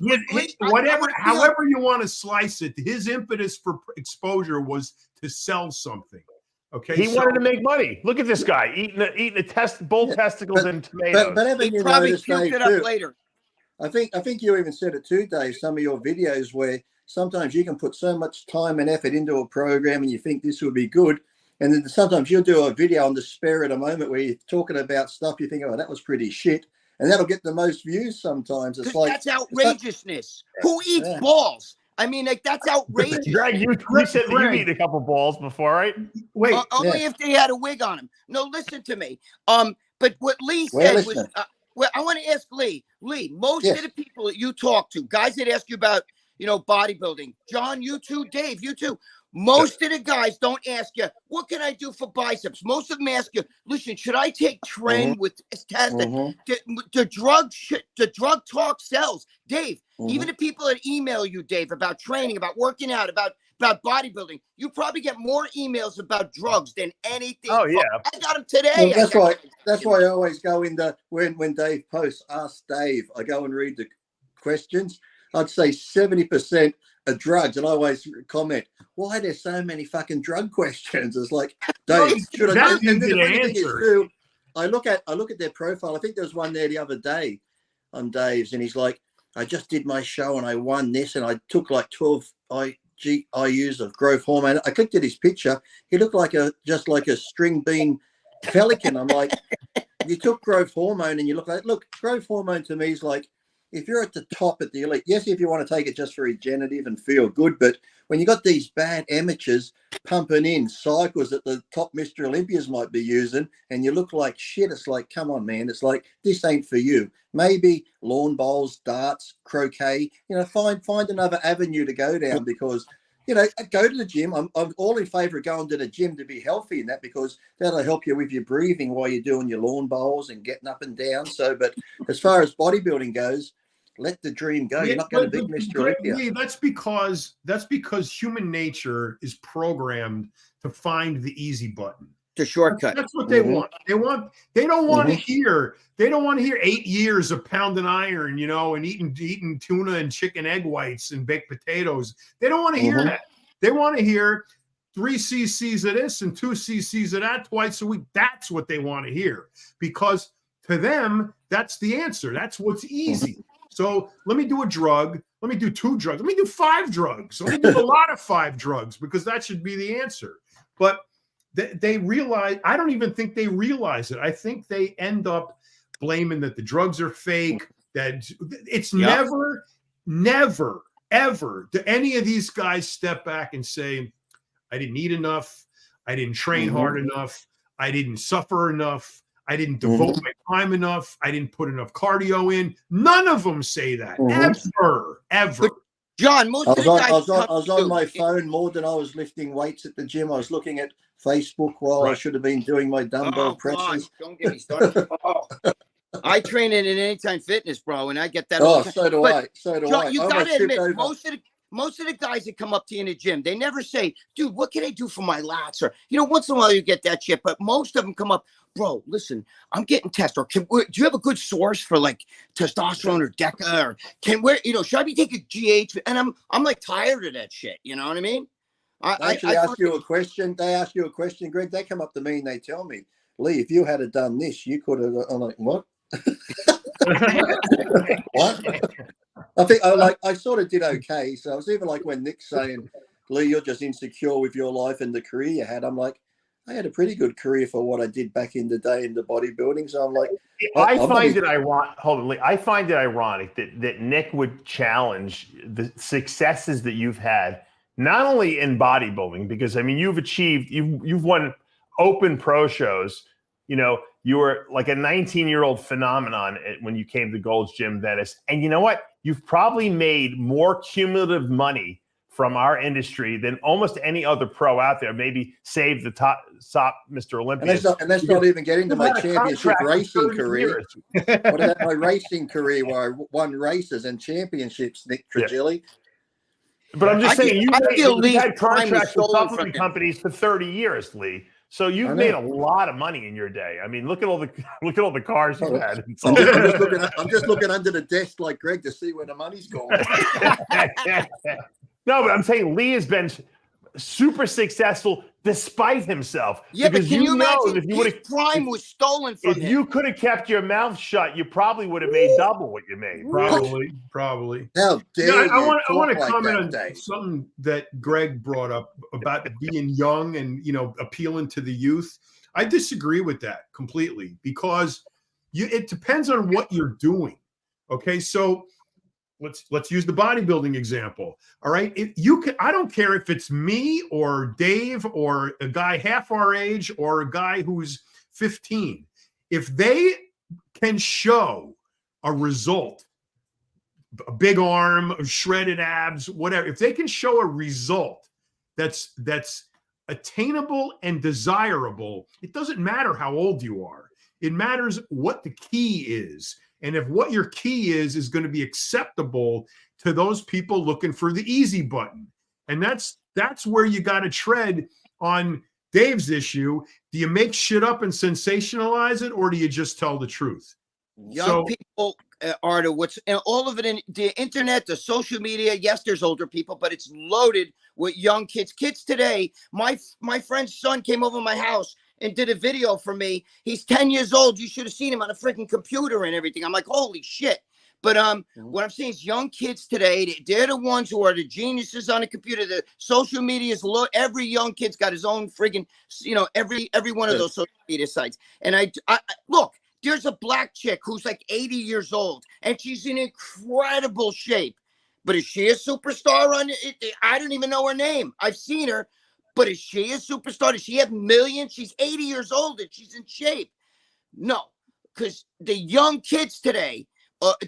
However you want to slice it, his impetus for exposure was to sell something. Okay, he wanted to make money. Look at this guy eating bull testicles and tomatoes. But haven't he you probably noticed, cuked Dave, it up too? later. I think you even said it too, Dave. Some of your videos where sometimes you can put so much time and effort into a program and you think this will be good. And then sometimes you'll do a video on the spur of the moment where you're talking about stuff you think, oh, that was pretty shit. And that'll get the most views sometimes. It's like that's outrageousness. Who eats balls? I mean, like that's outrageous. Greg, you said that you've eaten a couple balls before, right? Wait. Only if they had a wig on them. No, listen to me. But what Lee said was, well, I want to ask Lee. Lee, most of the people that you talk to, guys that ask you about, bodybuilding, John, you too, Dave, you too. Most of the guys don't ask you, what can I do for biceps? Most of them ask you, listen, should I take Tren with testing? The drug talk sells. Dave, even the people that email you, Dave, about training, about working out, about bodybuilding, you probably get more emails about drugs than anything. Oh, yeah. I got them today. Well, that's why I always go in when Dave posts, ask Dave, I go and read the questions. I'd say 70% are drugs, and I always comment, why are there so many fucking drug questions? It's like, Dave, should I do? And then the funny thing is too, I look at their profile. I think there was one there the other day on Dave's, and he's like, I just did my show and I won this, and I took like 12 IUs of growth hormone. I clicked at his picture. He looked like just like a string bean pelican. I'm like, you took growth hormone, and you look, growth hormone to me is like, if you're at the top at the elite, yes, if you want to take it just for regenerative and feel good, but when you got these bad amateurs pumping in cycles that the top Mr. Olympias might be using, and you look like shit, it's like, come on, man. It's like, this ain't for you. Maybe lawn bowls, darts, croquet, find another avenue to go down, because go to the gym. I'm all in favor of going to the gym to be healthy and that, because that'll help you with your breathing while you're doing your lawn bowls and getting up and down. So, but as far as bodybuilding goes, let the dream go. You're not going to beat Mr. Olympia. Lee, that's because human nature is programmed to find the easy button. The shortcut. That's what they want. They don't want to hear 8 years of pounding iron, and eating tuna and chicken egg whites and baked potatoes. They don't want to hear that. They want to hear 3 cc's of this and 2 cc's of that twice a week. That's what they want to hear, because to them, that's the answer. That's what's easy. So let me do a drug. Let me do 2 drugs. Let me do 5 drugs. Let me do a lot of 5 drugs, because that should be the answer. But they realize, I don't even think they realize it. I think they end up blaming that the drugs are fake, that it's never, ever do any of these guys step back and say, I didn't eat enough. I didn't train hard enough. I didn't suffer enough. I didn't devote my time enough. I didn't put enough cardio in. None of them say that, ever. But John, most of the guys I was on my phone more than I was lifting weights at the gym. I was looking at Facebook while I should have been doing my dumbbell presses. Don't get me started. I train in an Anytime Fitness, bro, and I get that. So do I. John, you got to admit, most of the guys that come up to you in the gym, they never say, dude, what can I do for my lats? Or, once in a while you get that shit, but most of them come up, bro, listen, I'm getting tested. Or do you have a good source for like testosterone or DECA? Or should I be taking GH? And I'm like tired of that shit. You know what I mean? I ask you a question. They ask you a question, Greg. They come up to me and they tell me, Lee, if you had done this, you could have. I'm like, what? What? I think I sort of did okay. So I was even like when Nick's saying, Lee, you're just insecure with your life and the career you had. I'm like, I had a pretty good career for what I did back in the day in the bodybuilding. So I'm like, I find it ironic. Hold on, Lee. I find it ironic that Nick would challenge the successes that you've had, not only in bodybuilding, because I mean you've won open pro shows. You were like a 19-year-old phenomenon when you came to Gold's Gym Venice. And you know what? You've probably made more cumulative money from our industry than almost any other pro out there. Maybe save the top Mr. Olympia. And that's not even getting to my championship racing career. What about my racing career where I won races and championships, Nick Trigilli? But I'm just saying, you've had contracts with supplement companies for 30 years, Lee. So you've made a lot of money in your day. I mean, look at all the cars you've had. I'm just looking under the desk like Gregg to see where the money's going. No, but I'm saying Lee has been super successful despite himself. Yeah, but can you imagine if you his prime was stolen from him? If you could have kept your mouth shut, you probably would have made double what you made. Probably. How dare you? I want to comment on something that Gregg brought up about being young and appealing to the youth. I disagree with that completely, because it depends on what you're doing. Okay, so let's use the bodybuilding example. All right. I don't care if it's me or Dave or a guy half our age or a guy who's 15. If they can show a result, a big arm, shredded abs, whatever, if they can show a result that's attainable and desirable, it doesn't matter how old you are. It matters what the key is. And if what your key is going to be acceptable to those people looking for the easy button. And that's where you got to tread on Dave's issue. Do you make shit up and sensationalize it, or do you just tell the truth? Young people are all of it in the internet, the social media. Yes, there's older people, but it's loaded with young kids. Kids today, my friend's son came over to my house and did a video for me. He's 10 years old. You should have seen him on a freaking computer and everything. I'm like, holy shit. But what I'm saying is young kids today, they're the ones who are the geniuses on the computer. The social media is every young kid's got his own freaking, every one of those social media sites. And I look, there's a black chick who's like 80 years old and she's in incredible shape. But is she a superstar on it? I don't even know her name. I've seen her. But is she a superstar? Does she have millions? She's 80 years old and she's in shape. No, because the young kids today,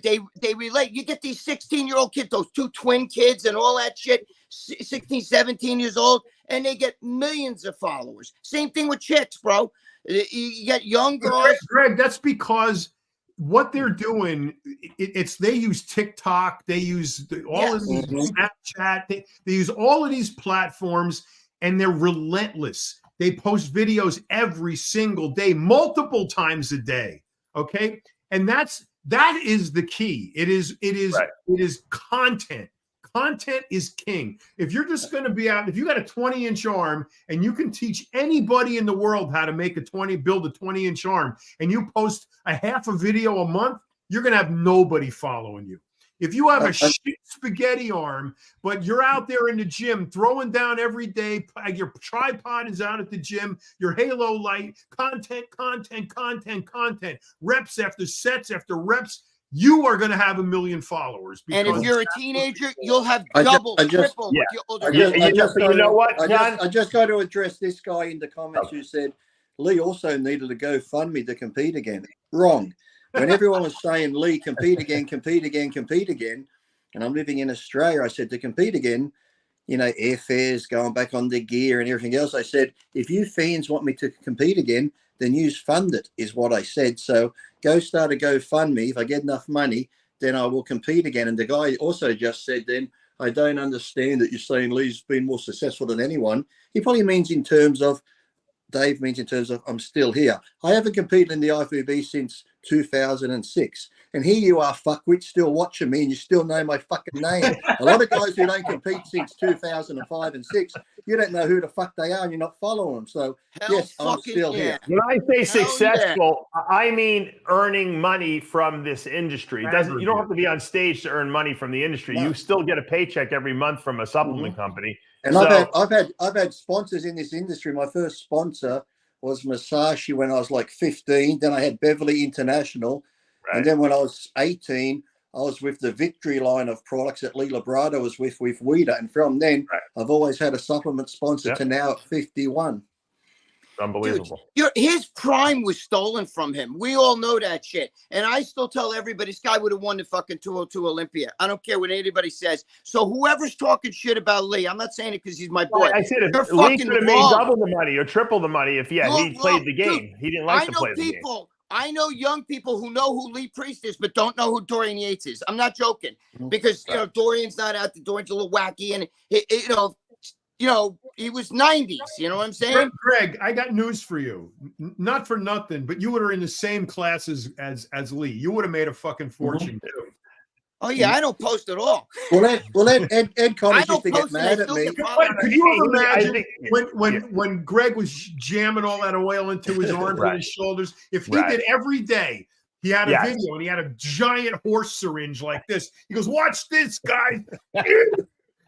they relate. You get these 16-year-old kids, those two twin kids and all that shit, 16, 17 years old, and they get millions of followers. Same thing with chicks, bro. You get young girls. Greg, that's because what they're doing, it's they use TikTok, they use all of these Snapchat, they use all of these platforms, and they're relentless. They post videos every single day, multiple times a day. Okay, and that is the key. It is content. Content is king. If you're just going to be out, if you got a 20-inch arm and you can teach anybody in the world how to build a 20-inch arm, and you post a half a video a month, you're going to have nobody following you. If you have a shit spaghetti arm, but you're out there in the gym throwing down every day, your tripod is out at the gym, your halo light, content, reps after sets after reps, you are going to have 1 million followers. And if you're a teenager, you'll have double, triple. You know what, John? I just got to address this guy in the comments who said Lee also needed a GoFundMe to compete again. Wrong. When everyone was saying, Lee, compete again, and I'm living in Australia, I said, to compete again, you know, airfares, going back on the gear and everything else. I said, if you fans want me to compete again, then use Fund It, is what I said. So go start a GoFundMe. If I get enough money, then I will compete again. And the guy also just said then, I don't understand that you're saying Lee's been more successful than anyone. He probably means in terms of, Dave means in terms of, I'm still here. I haven't competed in the IFBB since 2006. And here you are, fuckwit, still watching me, and you still know my fucking name. A lot of guys who don't compete since 2005 and 6, you don't know who the fuck they are, and you're not following them. So, yes, I'm still here. When I say successful, I mean earning money from this industry. You don't have to be on stage to earn money from the industry. No. You still get a paycheck every month from a supplement company. And so, I've had sponsors in this industry. My first sponsor was Masashi when I was like 15. Then I had Beverly International. Right. And then when I was 18, I was with the Victory line of products that Lee Labrado was with Weeda. And from then, I've always had a supplement sponsor to now at 51. Unbelievable. Dude, his prime was stolen from him. We all know that shit. And I still tell everybody this guy would have won the fucking 202 Olympia. I don't care what anybody says. So whoever's talking shit about Lee, I'm not saying it because he's my boy. I said if Lee could have made double the money or triple the money if he played the game. Dude, he didn't like to play the game. I know young people who know who Lee Priest is, but don't know who Dorian Yates is. I'm not joking because, you know, Dorian's not out there. Dorian's a little wacky and, you know, he was 90s. You know what I'm saying? Greg, I got news for you. Not for nothing, but you were in the same class as Lee. You would have made a fucking fortune too. Oh yeah, I don't post at all. Well, Ed Connors used to get mad at me. Could you imagine when Greg was jamming all that oil into his arms and his shoulders? If he did every day, he had a video and he had a giant horse syringe like this. He goes, "Watch this, guys."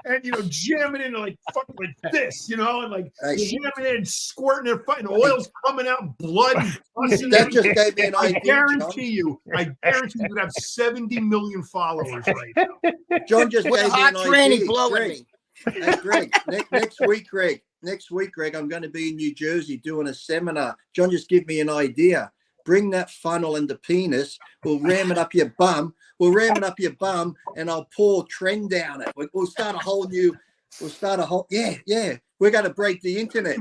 And jamming in like fucking like this, and like jamming in and squirting and fucking oil's coming out, blood. That just gave me an idea. I guarantee you would have 70 million followers right now. John just gave me an idea. Blowing me. Hey, Greg, next week, Greg, I'm going to be in New Jersey doing a seminar. John just give me an idea. Bring that funnel and the penis. We'll ram it up your bum. And I'll pour trend down it. We'll start a whole. Yeah. We're going to break the internet.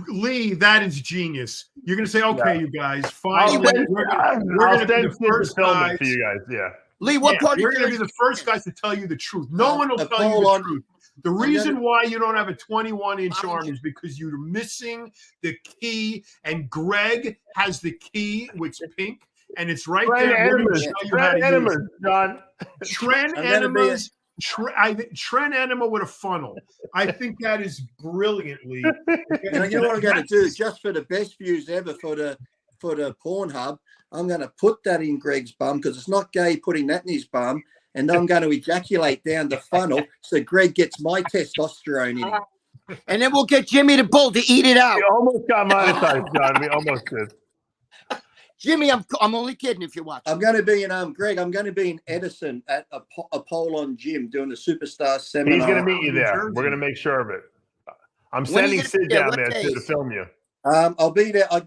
Lee, that is genius. You're going to say, okay, you guys, finally, we're going to be the first guys. For you guys, yeah. Lee, what part? We're going to be the first guys to tell you the truth. No one will tell you the truth. The reason why you don't have a 21-inch arm is because you're missing the key, and Greg has the key, which is pink, and it's right there. Trend enemas, John. Trend enemas. Trend enema with a funnel. I think that is brilliantly. You know what I'm going to do? Just for the best views ever for the Pornhub, I'm going to put that in Greg's bum because it's not gay putting that in his bum. And I'm going to ejaculate down the funnel so Greg gets my testosterone in him. And then we'll get Jimmy the Bull to eat it out. We almost got monetized, John. We almost did. Jimmy, I'm only kidding if you watch. I'm going to be in Greg. I'm going to be in Edison at a pole-on gym doing the superstar seminar. He's going to meet you there. We're going to make sure of it. I'm sending Sid down there too to film you. I'll be there. I'll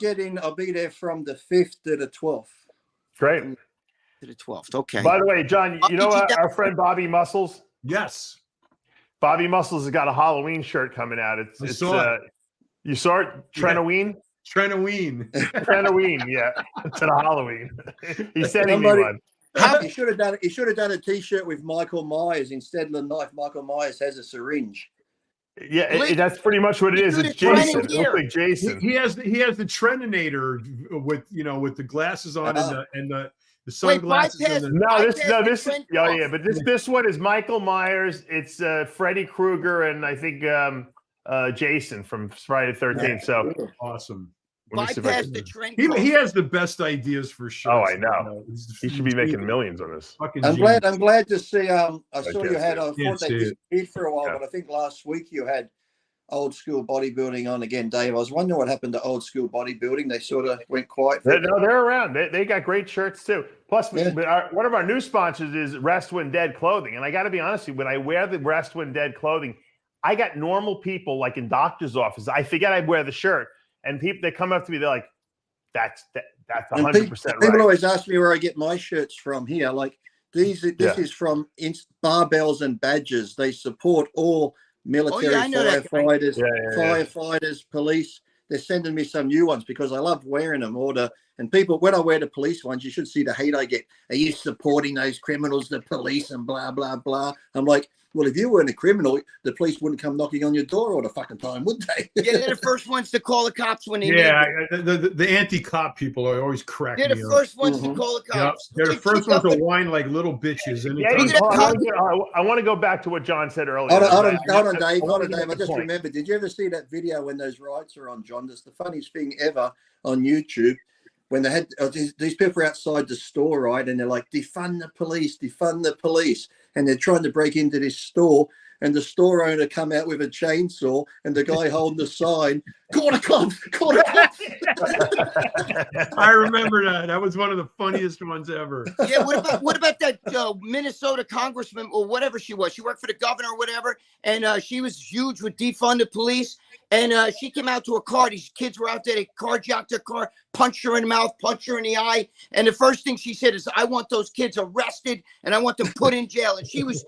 be there from the 5th to the 12th. Great. To the 12th. Okay. By the way, John, I'll you know get you our friend Bobby Muscles? Yes. Bobby Muscles has got a Halloween shirt coming out. I saw it. You saw it? Trenoween? Trenoween. Trenoween, yeah. Instead of Halloween. He's sending me Somebody- one. He should have done it. He should have done a T-shirt with Michael Myers instead of the knife. Michael Myers has a syringe. Yeah, Wait, that's pretty much what it is. do It's the Tren Jason. in It here. looks like Jason. He has the Treninator with the glasses on and the sunglasses. bypass- And This Tren yeah, yeah, but this one is Michael Myers. It's Freddy Krueger and I think Jason from Friday the 13th. So awesome. let me see if I Bypass can- the trend. He has the best ideas for sure. Oh, I know. He should be making millions on this. Fucking I'm genius. glad to see. I saw can't you had. see I it. Can't thought they see it. disappeared for a while, Yeah. but I think last week you had old school bodybuilding on again, Dave. I was wondering what happened to old school bodybuilding. They sort of went quiet. For They're around. They got great shirts too. Plus, Yeah. one of our new sponsors is Rest When Dead Clothing. And I got to be honest with you, when I wear the Rest When Dead clothing, I got normal people like in doctor's offices. I forget I wear the shirt, and people they come up to me, they're like, "That's 100% People right." always ask me where I get my shirts from. Here, like these. This Yeah. is from Barbells and Badges. They support all military I know that guy. firefighters, Yeah. firefighters, police. They're sending me some new ones because I love wearing them. And people, when I wear the police ones, you should see the hate I get. Are you supporting those criminals, the police, and blah blah blah? I'm like, well, if you weren't a criminal, the police wouldn't come knocking on your door all the fucking time, would they? Yeah, they're the first ones to call the cops when they need Yeah, them. the anti-cop people are always cracking They're me the up. first ones to Mhm. call the Yep. cops. They're the They first kick ones up to whine like little bitches. Yeah, Anytime. I want to go back to what John said earlier. Hold on, I Dave. wanna Hold on, make Dave. I a just point. remembered. Did you ever see that video when those riots are on, John? That's the funniest thing ever on YouTube. When they had these people are outside the store, right? And they're like, defund the police, defund the police. And they're trying to break into this store. And the store owner come out with a chainsaw and the guy holding the sign, call the cops, call the cops. I remember that. That was one of the funniest ones ever. Yeah, what about that Minnesota congressman or whatever she was? She worked for the governor or whatever, and she was huge with defund the police. And she came out to a car. These kids were out there. They carjacked her car, punched her in the mouth, punched her in the eye. And the first thing she said is, I want those kids arrested and I want them put in jail. And she was,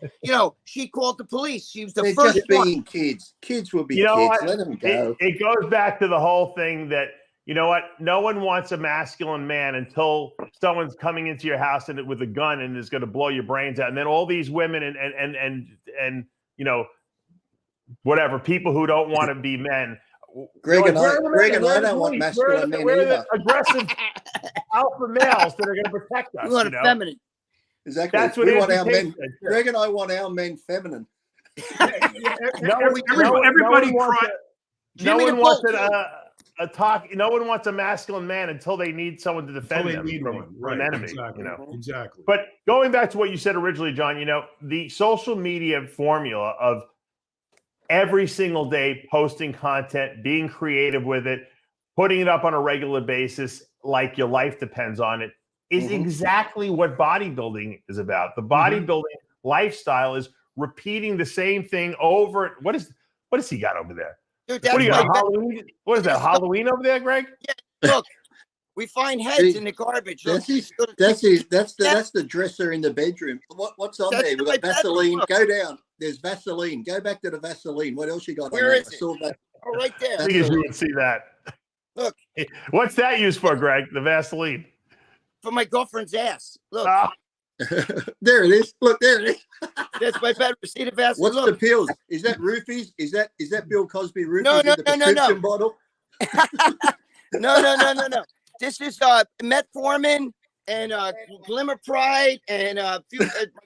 she called the police. She was the They're first just one. being kids. Kids will be You know kids. what? Let them go. It goes back to the whole thing that, you know what? No one wants a masculine man until someone's coming into your house and with a gun and is going to blow your brains out. And then all these women and whatever, people who don't want to be men. Greg and I where don't want masculine men Where are either. the aggressive alpha males that are going to protect us? We want a feminine. Exactly. That's what we want our men. amputation is. Greg and I want our men feminine. Everybody cried. No Jimmy the one wants Bolt, no one wants a masculine man until they need someone to defend They them need from, one. from Right, an enemy. exactly. Exactly. But going back to what you said originally, John, the social media formula of every single day posting content, being creative with it, putting it up on a regular basis, like your life depends on it, is exactly what bodybuilding is about. The bodybuilding lifestyle is repeating the same thing over. What has he got over there? Dude, What do you got? that's Halloween? What is that? Halloween over there, Greg? look, we find heads in the garbage. Look, That's the dresser in the bedroom. What's on That's there? We've my got Vaseline. bedroom. Go down. There's Vaseline. Go back to the Vaseline. What else you got? Where on there? is I it? saw that. Oh, right there. I think you would see that. Look. What's that used for, Greg? The Vaseline. For my girlfriend's ass. Look, Ah, There it is. Look, there it is. that's my bedroom. See the Vaseline? What's Look. the pills? Is that roofies? Is that Bill Cosby roofies No, in the prescription bottle? No. This is metformin and glimmer pride and my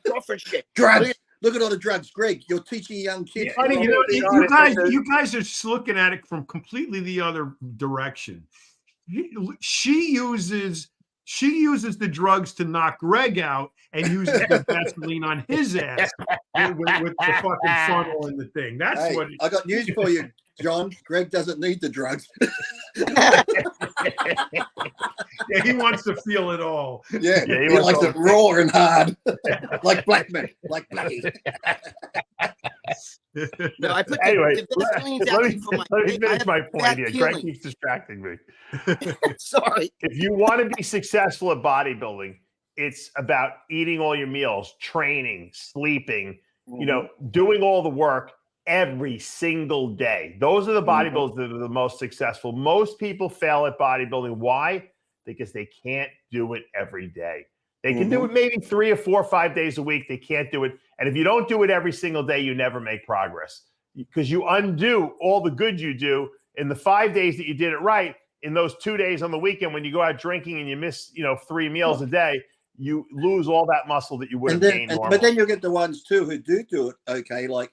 girlfriend shit. Drugs. Look at all the drugs, Greg. You're teaching young kids. You guys are just looking at it from completely the other direction. She uses the drugs to knock Gregg out and uses the Vaseline on his ass with the fucking funnel and the thing. That's Hey, what. I got news for you, John. Greg doesn't need the drugs. Yeah, he wants to feel it all. Yeah, he he wants likes all- it raw and hard, like black men, like Blackie. No, I put Anyway, the Vaseline's let actually me for my. finish I have my back point here. Greg healing. keeps distracting me. Sorry. If you want to be successful at bodybuilding, it's about eating all your meals, training, sleeping, doing all the work every single day. Those are the bodybuilders that are the most successful. Most people fail at bodybuilding. Why? Because they can't do it every day. They can do it maybe 3 or 4 or 5 days a week. They can't do it. And if you don't do it every single day, you never make progress, because you undo all the good you do in the 5 days that you did it right. In those 2 days on the weekend, when you go out drinking and you miss, 3 meals a day, you lose all that muscle that you would have gained normally. But then you'll get the ones too who do it okay, like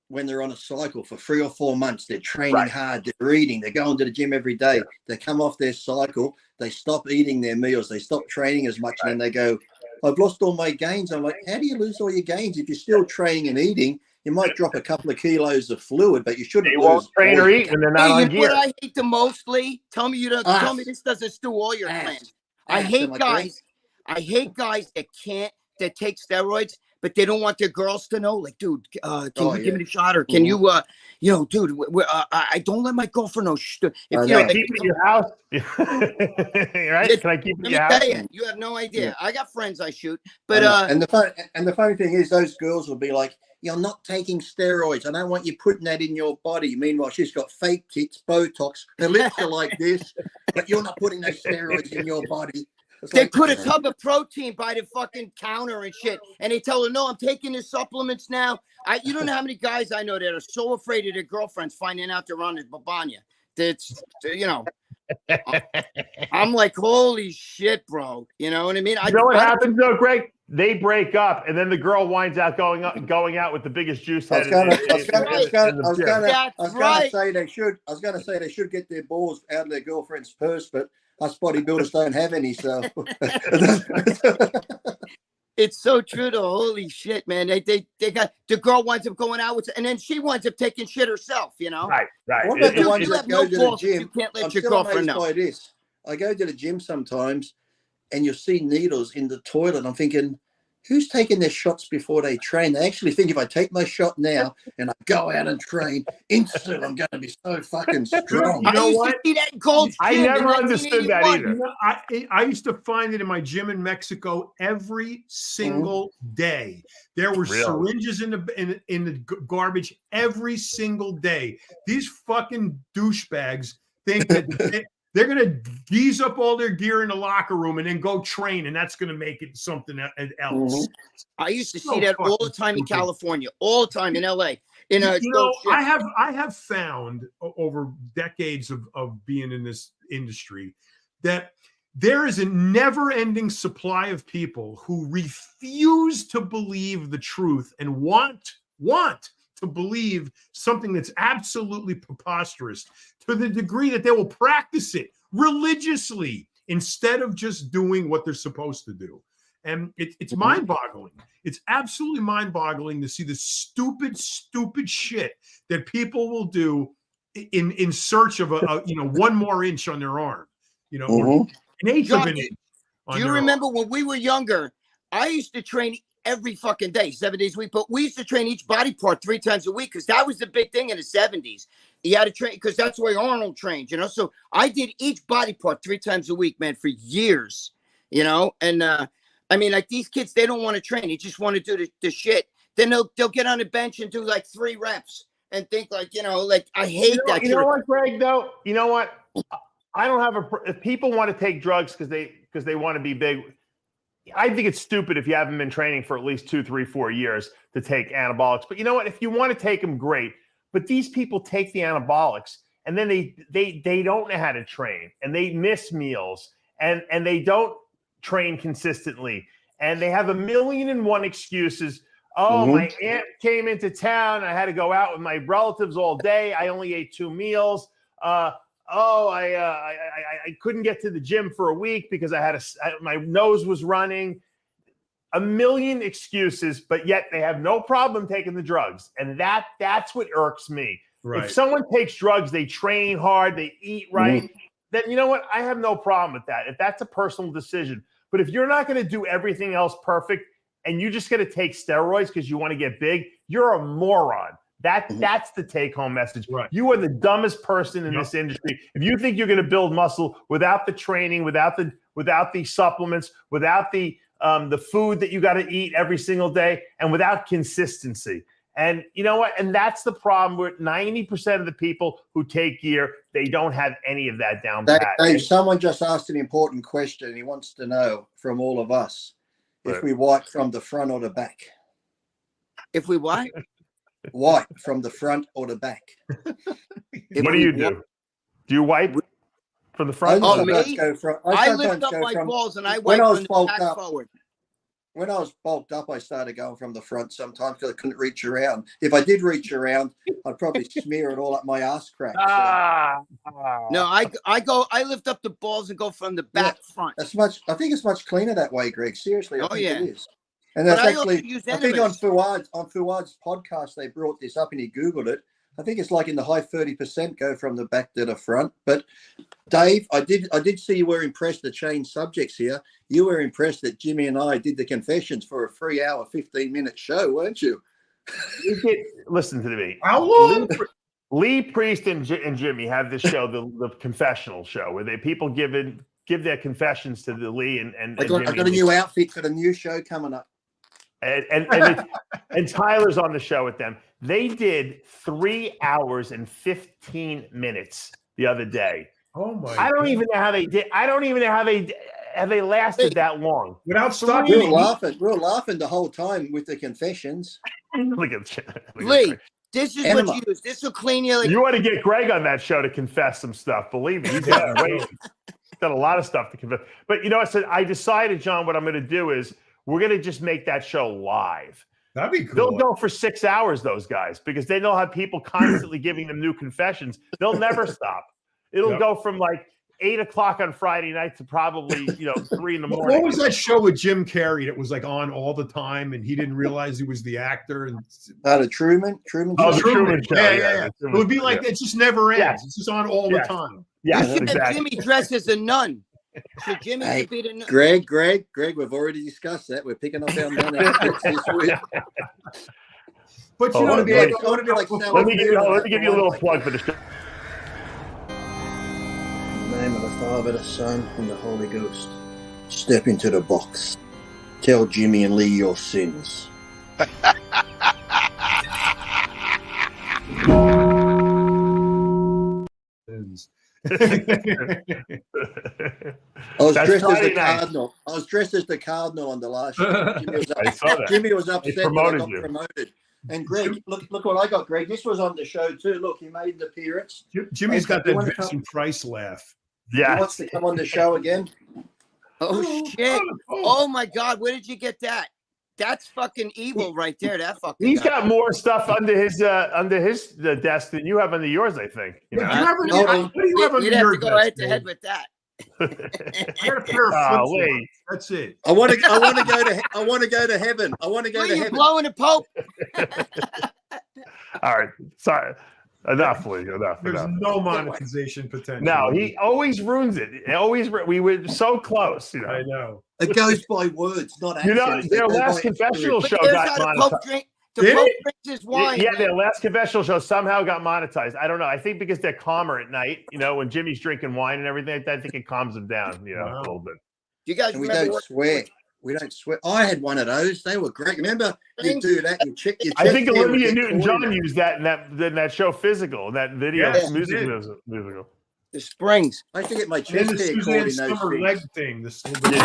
when they're on a cycle for 3 or 4 months, they're training hard, they're eating, they're going to the gym every day. They come off their cycle, they stop eating their meals, they stop training as much, and then they go, I've lost all my gains. I'm like, how do you lose all your gains? If you're still training and eating, you might drop a couple of kilos of fluid, but you shouldn't You lose. won't train or eat, and they're not on gear. What I hate the most, Lee? Tell me tell me this doesn't stew all your plans. I hate guys that take steroids, but they don't want their girls to know. Like, dude, can you give me the shot, or can you, dude, I don't let my girlfriend know. If keep it in your house, right? Can I keep it in your house? You have no idea. I got friends I shoot, but and the funny thing is, those girls will be like, you're not taking steroids. I don't want you putting that in your body. Meanwhile, she's got fake tits, Botox. Her lips are like this, but you're not putting those steroids in your body. They put a tub of protein by the fucking counter and shit, and they tell her, no, I'm taking the supplements now. You don't know how many guys I know that are so afraid of their girlfriends finding out they're on the babanya. That's, I'm like, holy shit, bro. You know what I mean? You know what happens though, Greg? They break up, and then the girl winds out going out with the biggest juice head. I was gonna say they should get their balls out of their girlfriend's purse, but us bodybuilders don't have any, so it's so true though. Holy shit, man. They got the girl winds up going out with, and then she winds up taking shit herself, Right. What about the ones that go to the gym? You can't let I'm your still girlfriend amazed know. by this. I go to the gym sometimes, and you'll see needles in the toilet. I'm thinking, who's taking their shots before they train? They actually think if I take my shot now and I go out and train, instantly I'm going to be so fucking strong. You know what? I never understood that either. I used to find it in my gym in Mexico every single day. There were syringes in the garbage every single day. These fucking douchebags think that they're going to geese up all their gear in the locker room and then go train, and that's going to make it something else. I used to see that all the time in California, all the time in LA. I have found over decades of being in this industry that there is a never-ending supply of people who refuse to believe the truth and want to believe something that's absolutely preposterous, to the degree that they will practice it religiously instead of just doing what they're supposed to do. And it's mind-boggling. It's absolutely mind-boggling to see the stupid shit that people will do in search of one more inch on their arm, or an eighth of an inch. Do you remember when we were younger? I used to train every fucking day, 7 days a week, but we used to train each body part 3 times a week, because that was the big thing in the 70s. You had to train because that's the way Arnold trained, So I did each body part 3 times a week, man, for years, and I mean, like, these kids, they don't want to train. They just want to do the shit. Then they'll get on the bench and do like 3 reps and think like, I hate that. You know what, Greg, though? You know what? I don't have if people want to take drugs because they want to be big, I think it's stupid if you haven't been training for at least 2, 3, 4 years to take anabolics. But you know what? If you want to take them, great. But these people take the anabolics and then they don't know how to train, and they miss meals, and they don't train consistently, and they have 1,000,001 excuses. Oh, my aunt came into town. I had to go out with my relatives all day. I only ate 2 meals. I couldn't get to the gym for a week because my nose was running. 1,000,000 excuses, but yet they have no problem taking the drugs. And that's what irks me. Right. If someone takes drugs, they train hard, they eat right, then you know what? I have no problem with that. If that's a personal decision. But if you're not going to do everything else perfect and you're just going to take steroids because you want to get big, you're a moron. That's the take-home message. Right. You are the dumbest person in this industry. If you think you're going to build muscle without the training, without the supplements, without the the food that you got to eat every single day, and without consistency. And you know what? And that's the problem with 90% of the people who take gear. They don't have any of that down pat. Dave, someone just asked an important question. He wants to know from all of us if we wipe from the front or the back. If we what? Wipe from the front or the back. What do you do? Do you wipe from the front? Oh, me? I sometimes lift up go my from, balls and I when wipe I was from the bulked back up, forward. When I was bulked up, I started going from the front sometimes because I couldn't reach around. If I did reach around, I'd probably smear it all up my ass crack. No, I lift up the balls and go from the back front. I think it's much cleaner that way, Greg. Seriously, I think it is. And But that's actually, I think on enemas. Fuad's podcast, they brought this up and he Googled it. I think it's like in the high 30% go from the back to the front. But Dave, I did see you were impressed to change subjects here. You were impressed that Jimmy and I did the confessions for a 3-hour, 15-minute show, weren't you? Listen to me. How long? Lee Priest and Jimmy have this show, the confessional show, where people give their confessions to the Lee and I got a new outfit for the new show coming up. And Tyler's on the show with them. They did 3 hours and 15 minutes the other day. Oh my! I don't even know how they did. I don't even know how they lasted that long without stopping. We were laughing the whole time with the confessions. Look at Lee. This is what you use. This will clean you. You want to get Gregg on that show to confess some stuff. Believe me, he's got a lot of stuff to confess. But you know, I decided, John, what I'm going to do is we're going to just make that show live. That'd be cool. They'll go for 6 hours, those guys, because they know have people constantly giving them new confessions. They'll never stop. It'll go from like 8 o'clock on Friday night to probably 3 in the morning. What was that show with Jim Carrey that was like on all the time and he didn't realize he was the actor? And the Truman. Oh, the Truman Show. Yeah. It would be like it just never ends. Yeah. It's just on all the time. Yeah, exactly. Jimmy dressed as a nun. So Jimmy could be the nun. Greg, we've already discussed that. We're picking up our nun outfits this week. But I want to be like let me give you a little plug for the show. In the name of the Father, the Son, and the Holy Ghost. Step into the box. Tell Jimmy and Lee your sins. I was dressed as the Cardinal. I was dressed as the Cardinal on the last show. Jimmy was upset that I got promoted. And Greg, look what I got, Greg. This was on the show too. Look, he made an appearance. Jimmy's got that Vincent Price laugh. Yeah. He wants to come on the show again. Oh shit. Oh my God. Where did you get that? That's fucking evil right there. That fucking He's got more stuff under his desk than you have under yours, I think. You know? What do you have under your desk? You'd have to go head to head with that. I got a pair of flip-flops. That's it. I want to go to heaven. I want to go to heaven. Blowing the Pope. All right. Sorry. Enough, Lee. Enough. There's no monetization potential. No, he always ruins it. We were so close. I know. It goes by words, not actions. Their last confessional show got monetized. The Pope drinks his wine. Yeah, their last confessional show somehow got monetized. I don't know. I think because they're calmer at night, when Jimmy's drinking wine and everything, I think it calms them down, a little bit. You guys we don't swear. We don't swear. I had one of those. They were great. Remember, you do that. You check. I think Olivia Newton-John used that in that show, Physical, that video, musical. The springs. I used to get my chest hair caught in those leg thing. Do you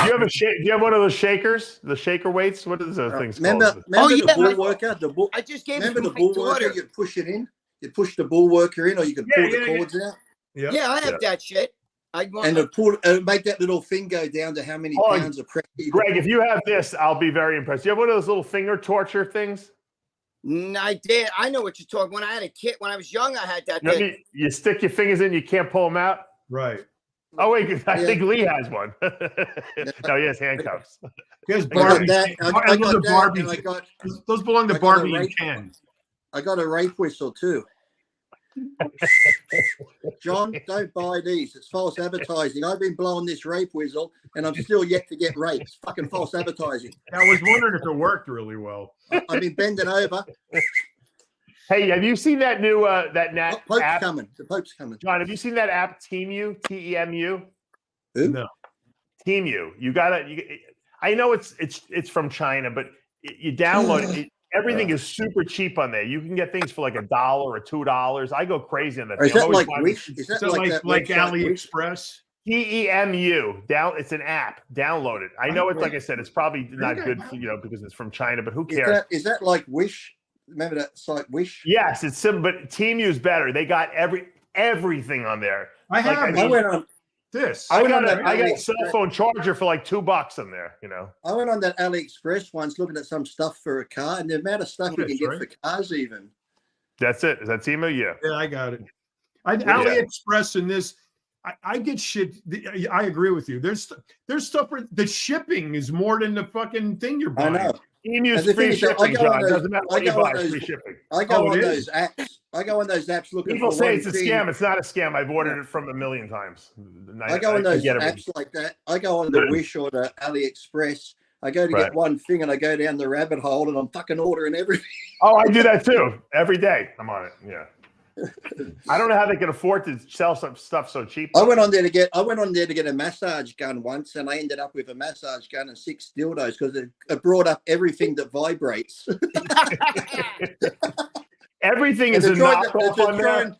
have one of those shakers? The shaker weights? What are those things called? Remember the bull worker? I just gave remember the bull worker? You'd push it in. You push the bull worker in, or you could pull the cords out. Yeah, I have that shit. And make that little thing go down to how many pounds of pressure. Greg, if you have this, I'll be very impressed. You have one of those little finger torture things? I did. I know what you're talking. When I had a kid, when I was young, I had that. You stick your fingers in, you can't pull them out. Right. Oh wait, I think Lee has one. No, he has handcuffs. He has Barbie. Those belong to Barbie and Ken. I got a rape whistle too. John, don't buy these. It's false advertising. I've been blowing this rape whistle and I'm still yet to get raped. It's fucking false advertising. I was wondering if it worked really well. I've been bending over. Hey, have you seen that new that Pope's app? coming. The Pope's coming. John, have you seen that app Team U? T-E-M-U? Who? No. Team U. You gotta I know it's from China, but you download it. Everything is super cheap on there. You can get things for like $1 or $2. I go crazy on that. Or is thing. I'm that always like buying- Wish? Is that like that like website Wish? AliExpress? TEMU. It's an app. Download it. I know it's like I said, it's probably not good for, because it's from China, but who cares? Is that like Wish? Remember that site Wish? Yes, it's simple, but TeamU is better. They got everything on there. I have I went on. this. I went got on that a cell phone charger for like $2 on there. I went on that AliExpress once looking at some stuff for a car, and the amount of stuff you can get for cars, even. That's it. Is that TeamU? Yeah. Yeah, I got it. AliExpress and this. I get shit. I agree with you. There's stuff where the shipping is more than the fucking thing you're buying. I know. TeamU's And the free thing is that shipping, John. Doesn't matter what you buy, it's free shipping. I go Oh, on it those is? apps. I go on those apps looking People for say one it's a thing. scam. It's not a scam. I've ordered it from a million times. I go on those get it. apps like that. I go on the Wish or the AliExpress. I go to get one thing and I go down the rabbit hole and I'm fucking ordering everything. Oh, I do that too. Every day I'm on it. Yeah. I don't know how they can afford to sell some stuff so cheap. I went on there to get a massage gun once, and I ended up with a massage gun and 6 dildos because it brought up everything that vibrates. Everything is a knockoff on there.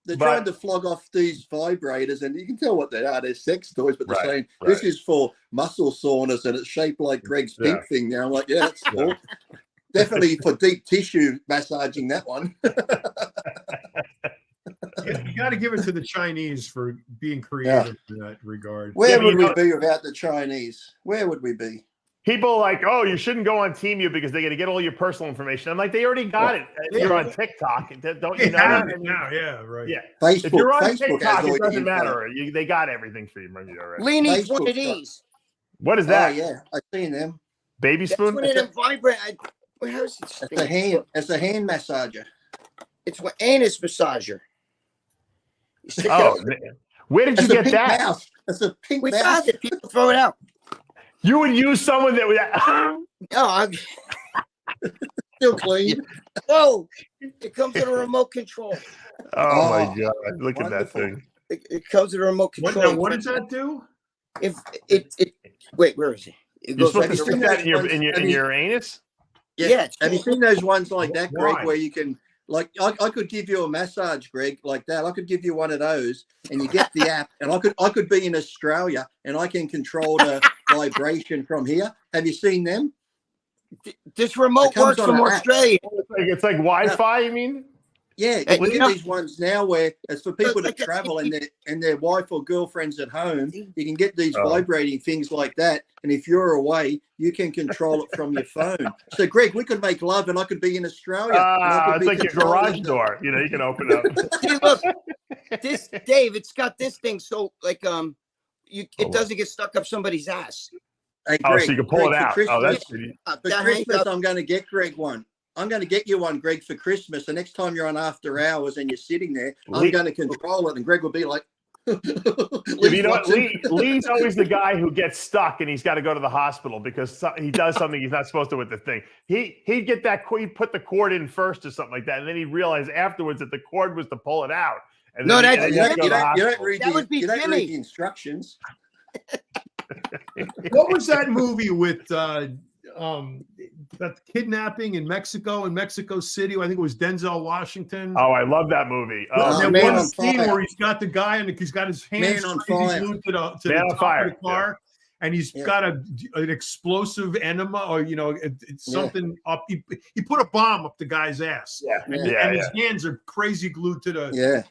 They're trying to flog off these vibrators, and you can tell what they are. They're sex toys, but they're saying this is for muscle soreness, and it's shaped like Gregg's pink thing. Now I'm like, yeah, that's cool. Definitely for deep tissue massaging, that one. You got to give it to the Chinese for being creative in that regard. Where would we be without the Chinese? Where would we be? People are like, oh, you shouldn't go on TeamU because they're going to get all your personal information. I'm like, they already got it. You're on TikTok. Don't you know that? Now, yeah, right. Yeah. Facebook, if you're on Facebook TikTok, it doesn't matter. They got everything for you. Already. Lee needs one of these. What is that? Oh, yeah. I've seen them. Baby spoon? That's one of them vibrate. How's it? It's a hand massager. It's an anus massager. Oh, where did you get that? Mouse. It's a pink We mouse. found it. People throw it out. You would use someone that would. No, I'm Still clean. no. It comes with a remote control. Oh my God! Look at that wonderful. thing. It comes with a remote control. What does that do? If it wait, where is it? It You're goes supposed like to stick that in your anus. yeah. Have you seen those ones like that, Greg, Why? where you can, like, I could give you a massage, Greg, like that. I could give you one of those, and you get the app, and I could be in Australia, and I can control the vibration from here. Have you seen them? This remote It comes works on from an app. Australia. It's like Wi-Fi. You mean? Yeah, Hey, you you get know- these ones now where it's for people to Like a- travel and their wife or girlfriend's at home. You can get these vibrating things like that, and if you're away, you can control it from your phone. So, Greg, we could make love, and I could be in Australia. and I could It's be like your controlling garage the- door. You can open it up. See, look, this Dave, it's got this thing, so like it doesn't get stuck up somebody's ass. Hey, Oh, Greg, so you can pull Greg, it for out. Christmas- Oh, that's pretty. For That hangs Christmas, up. I'm going to get Greg one. I'm going to get you one, Greg, for Christmas. The next time you're on after hours and you're sitting there, I'm going to control it, and Greg will be like, You know what? Lee's always the guy who gets stuck and he's got to go to the hospital because he does something he's not supposed to with the thing. He'd get that, he'd put the cord in first or something like that, and then he'd realize afterwards that the cord was to pull it out. And No, then that's- he'd you have to go to the don't hospital. read That would be you don't Jimmy. read the instructions. What was that movie with that kidnapping in Mexico City? I think it was Denzel Washington. Oh, I love that movie. And Man one on scene Fire. where he's got the guy and he's got his hands Man on crazy Fire. glued to the Man top on of Fire, the car, and he's got an explosive enema, or it's something up. He put a bomb up the guy's ass. And his hands are crazy glued to the.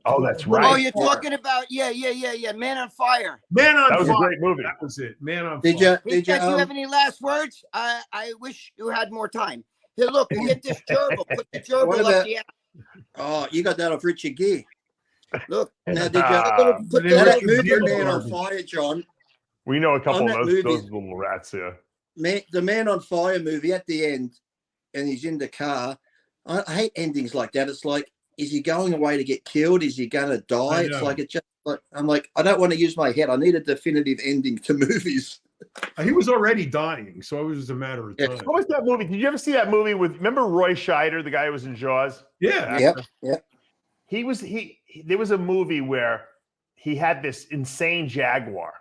Oh, that's What- right. Oh, you're talking about Man on Fire. Man on That was a Fire. great movie. That was it. Man on Did Fire. you? Hey, Did you? Ted, do you have any last words? I wish you had more time. Here, look, get this gerbil. Put the What gerbil about- up the ass. Oh, you got that off Richard Gere. Look, Now, did you? put they Now, were that Richard movie, Gere Man on garbage. Fire, John. We know a couple On of that those movie- little rats here. The Man on Fire movie at the end, and he's in the car. I hate endings like that. It's like, is he going away to get killed? Is he going to die? It's like, it's just like, I'm like, I don't want to use my head. I need a definitive ending to movies. He was already dying, so it was just a matter of time. What was that movie? Did you ever see that movie with? Remember Roy Scheider, the guy who was in Jaws? Yeah. Yep. There was a movie where he had this insane jaguar.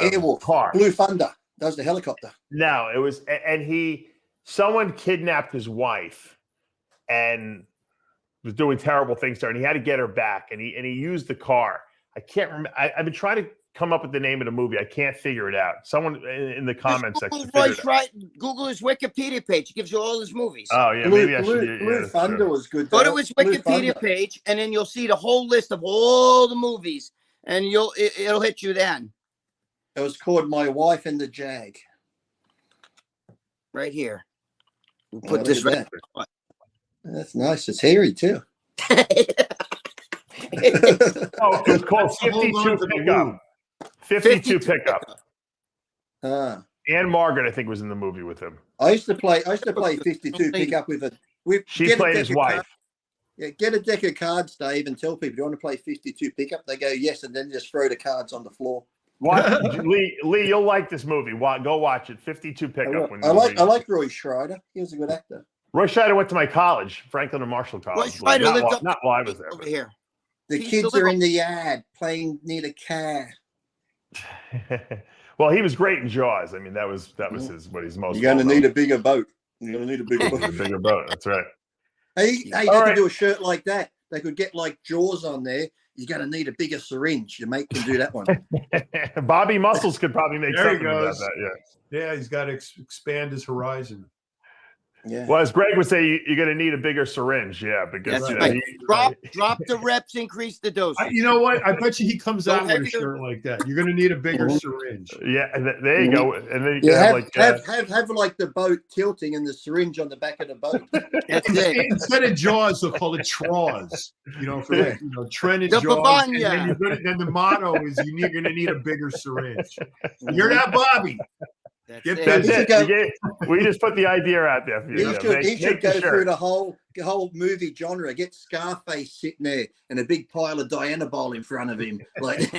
Airwolf, car. Blue Thunder. That was the helicopter. No, it was, and someone kidnapped his wife and was doing terrible things to her, and he had to get her back, and he used the car. I can't remember. I've been trying to come up with the name of the movie. I can't figure it out. Someone in the comments section. Google his Wikipedia page. It gives you all his movies. Oh yeah, maybe I should. Blue Thunder was good. Go to his Wikipedia page, and then you'll see the whole list of all the movies, and it'll hit you then. It was called My Wife and the Jag. Right here. We'll Oh, put look this at right. That's nice. It's hairy too. Oh, it was called Hold on 52 to the Pickup. move. 52 Pickup. Ah. And Margaret, I think, was in the movie with him. I used to play 52 Pickup with She played his wife. Yeah, get a deck of cards, Dave, and tell people you want to play 52 Pickup. They go yes, and then just throw the cards on the floor. Lee, you'll like this movie. Go watch it. 52 Pickup. I like Roy Schreider. He was a good actor. Roy Scheider went to my college, Franklin and Marshall College. Roy Scheider lived not while I was there. over here. The kids are in the yard playing near the car. Well, he was great in Jaws. I mean, that was what he's most. You're going to need a bigger boat. You're going to need a bigger a boat. bigger boat. That's right. Hey, they All could right. do a shirt like that. They could get like Jaws on there. You're going to need a bigger syringe. Your mate can do that one. Bobby Muscles could probably make There he something about goes. that. Yeah. Yeah, he's got to expand his horizon. Yeah. Well, as Greg would say, you're going to need a bigger syringe. Yeah, because That's you know, right. Drop the reps, increase the dose. You know what? I bet you he comes Go out with a heavier. shirt like that. You're going to need a bigger syringe. yeah, and there you go. And then you You can have like the boat tilting and the syringe on the back of the boat. That's it. Instead of Jaws, they'll call it Traws. You know, for Trent and The Jaws. And Babanya. then the motto is you're going to need a bigger syringe. You're not Bobby. That's Get it. that- that's it. We just put the idea out there for you. He should go the through shirt. the whole movie genre. Get Scarface sitting there and a big pile of Diana Ball in front of him. Like,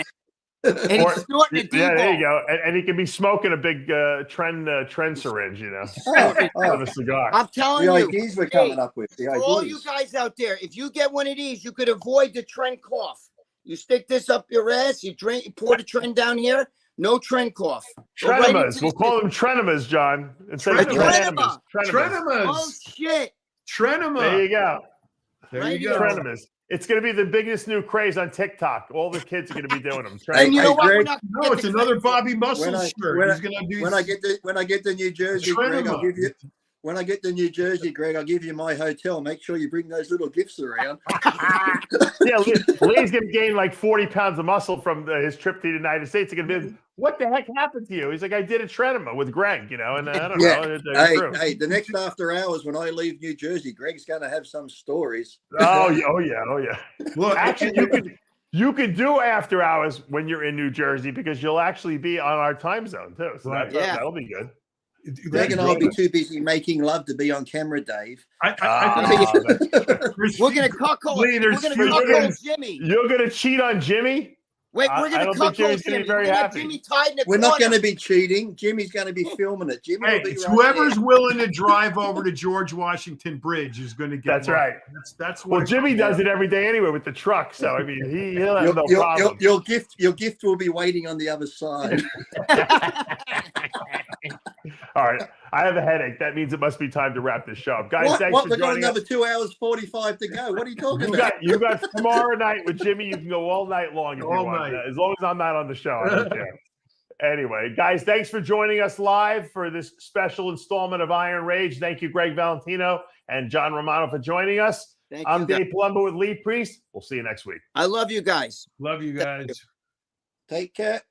And he's snorting a Yeah, there you D-ball. go. And he can be smoking a big trend syringe, you know, oh, with a cigar. I'm telling the you, ideas we're coming up with. The for all you ideas. guys out there, if you get one of these, you could avoid the trend cough. You stick this up your ass, you pour the trend down here, no trend cough. Go right into Trenemas. We'll this- call them trenemas, John. Instead of Trenema. trenemas. Oh shit! Trenema. There you go. There Right you here. go. Trenemas. It's going to be the biggest new craze on TikTok. All the kids are going to be doing them. And you know what? We're Greg, not No, gonna it's get the another credit. Bobby Muscle When I- shirt. when I- He's going to do When I get to New Jersey, Greg, I'll give you. When I get to New Jersey, Greg, I'll give you my hotel. Make sure you bring those little gifts around. Yeah, Lee's going to gain like 40 pounds of muscle from his trip to the United States. He's going to be, what the heck happened to you? He's like, I did a trenema with Greg, you know, and I don't Yeah. know. Hey, the next after hours when I leave New Jersey, Greg's going to have some stories. Oh yeah. Look, Actually, you could do after hours when you're in New Jersey because you'll actually be on our time zone too. So Right. that'll be good. Greg and I'll be too busy making love to be on camera, Dave. I think We're gonna cuckold. Lee, We're there's gonna few cuckold things- Jimmy. You're going to cheat on Jimmy? Wait, I we're gonna don't think Jimmy's cuckold gonna be Jimmy. very We're gonna have happy. Jimmy tied in the We're not corner. going to be cheating. Jimmy's going to be filming it. Jimmy Hey, will be it's right whoever's there. willing to drive over to George Washington Bridge is going to get. That's money. right. That's Well, what Jimmy does it every day anyway with the truck. So, I mean, he'll have no problem. Your gift will be waiting on the other side. All right. I have a headache. That means it must be time to wrap this show up. Guys, What? thanks for We've got joining another us. 2 hours 45 to go. What are you talking about? You got tomorrow night with Jimmy. You can go all night long if you All want. night. As long as I'm not on the show. I don't care. Anyway, guys, thanks for joining us live for this special installment of Iron Rage. Thank you, Greg Valentino and John Romano, for joining us. Thank I'm you, guys. Dave Palumbo with Lee Priest. We'll see you next week. I love you guys. Love you guys. Take care.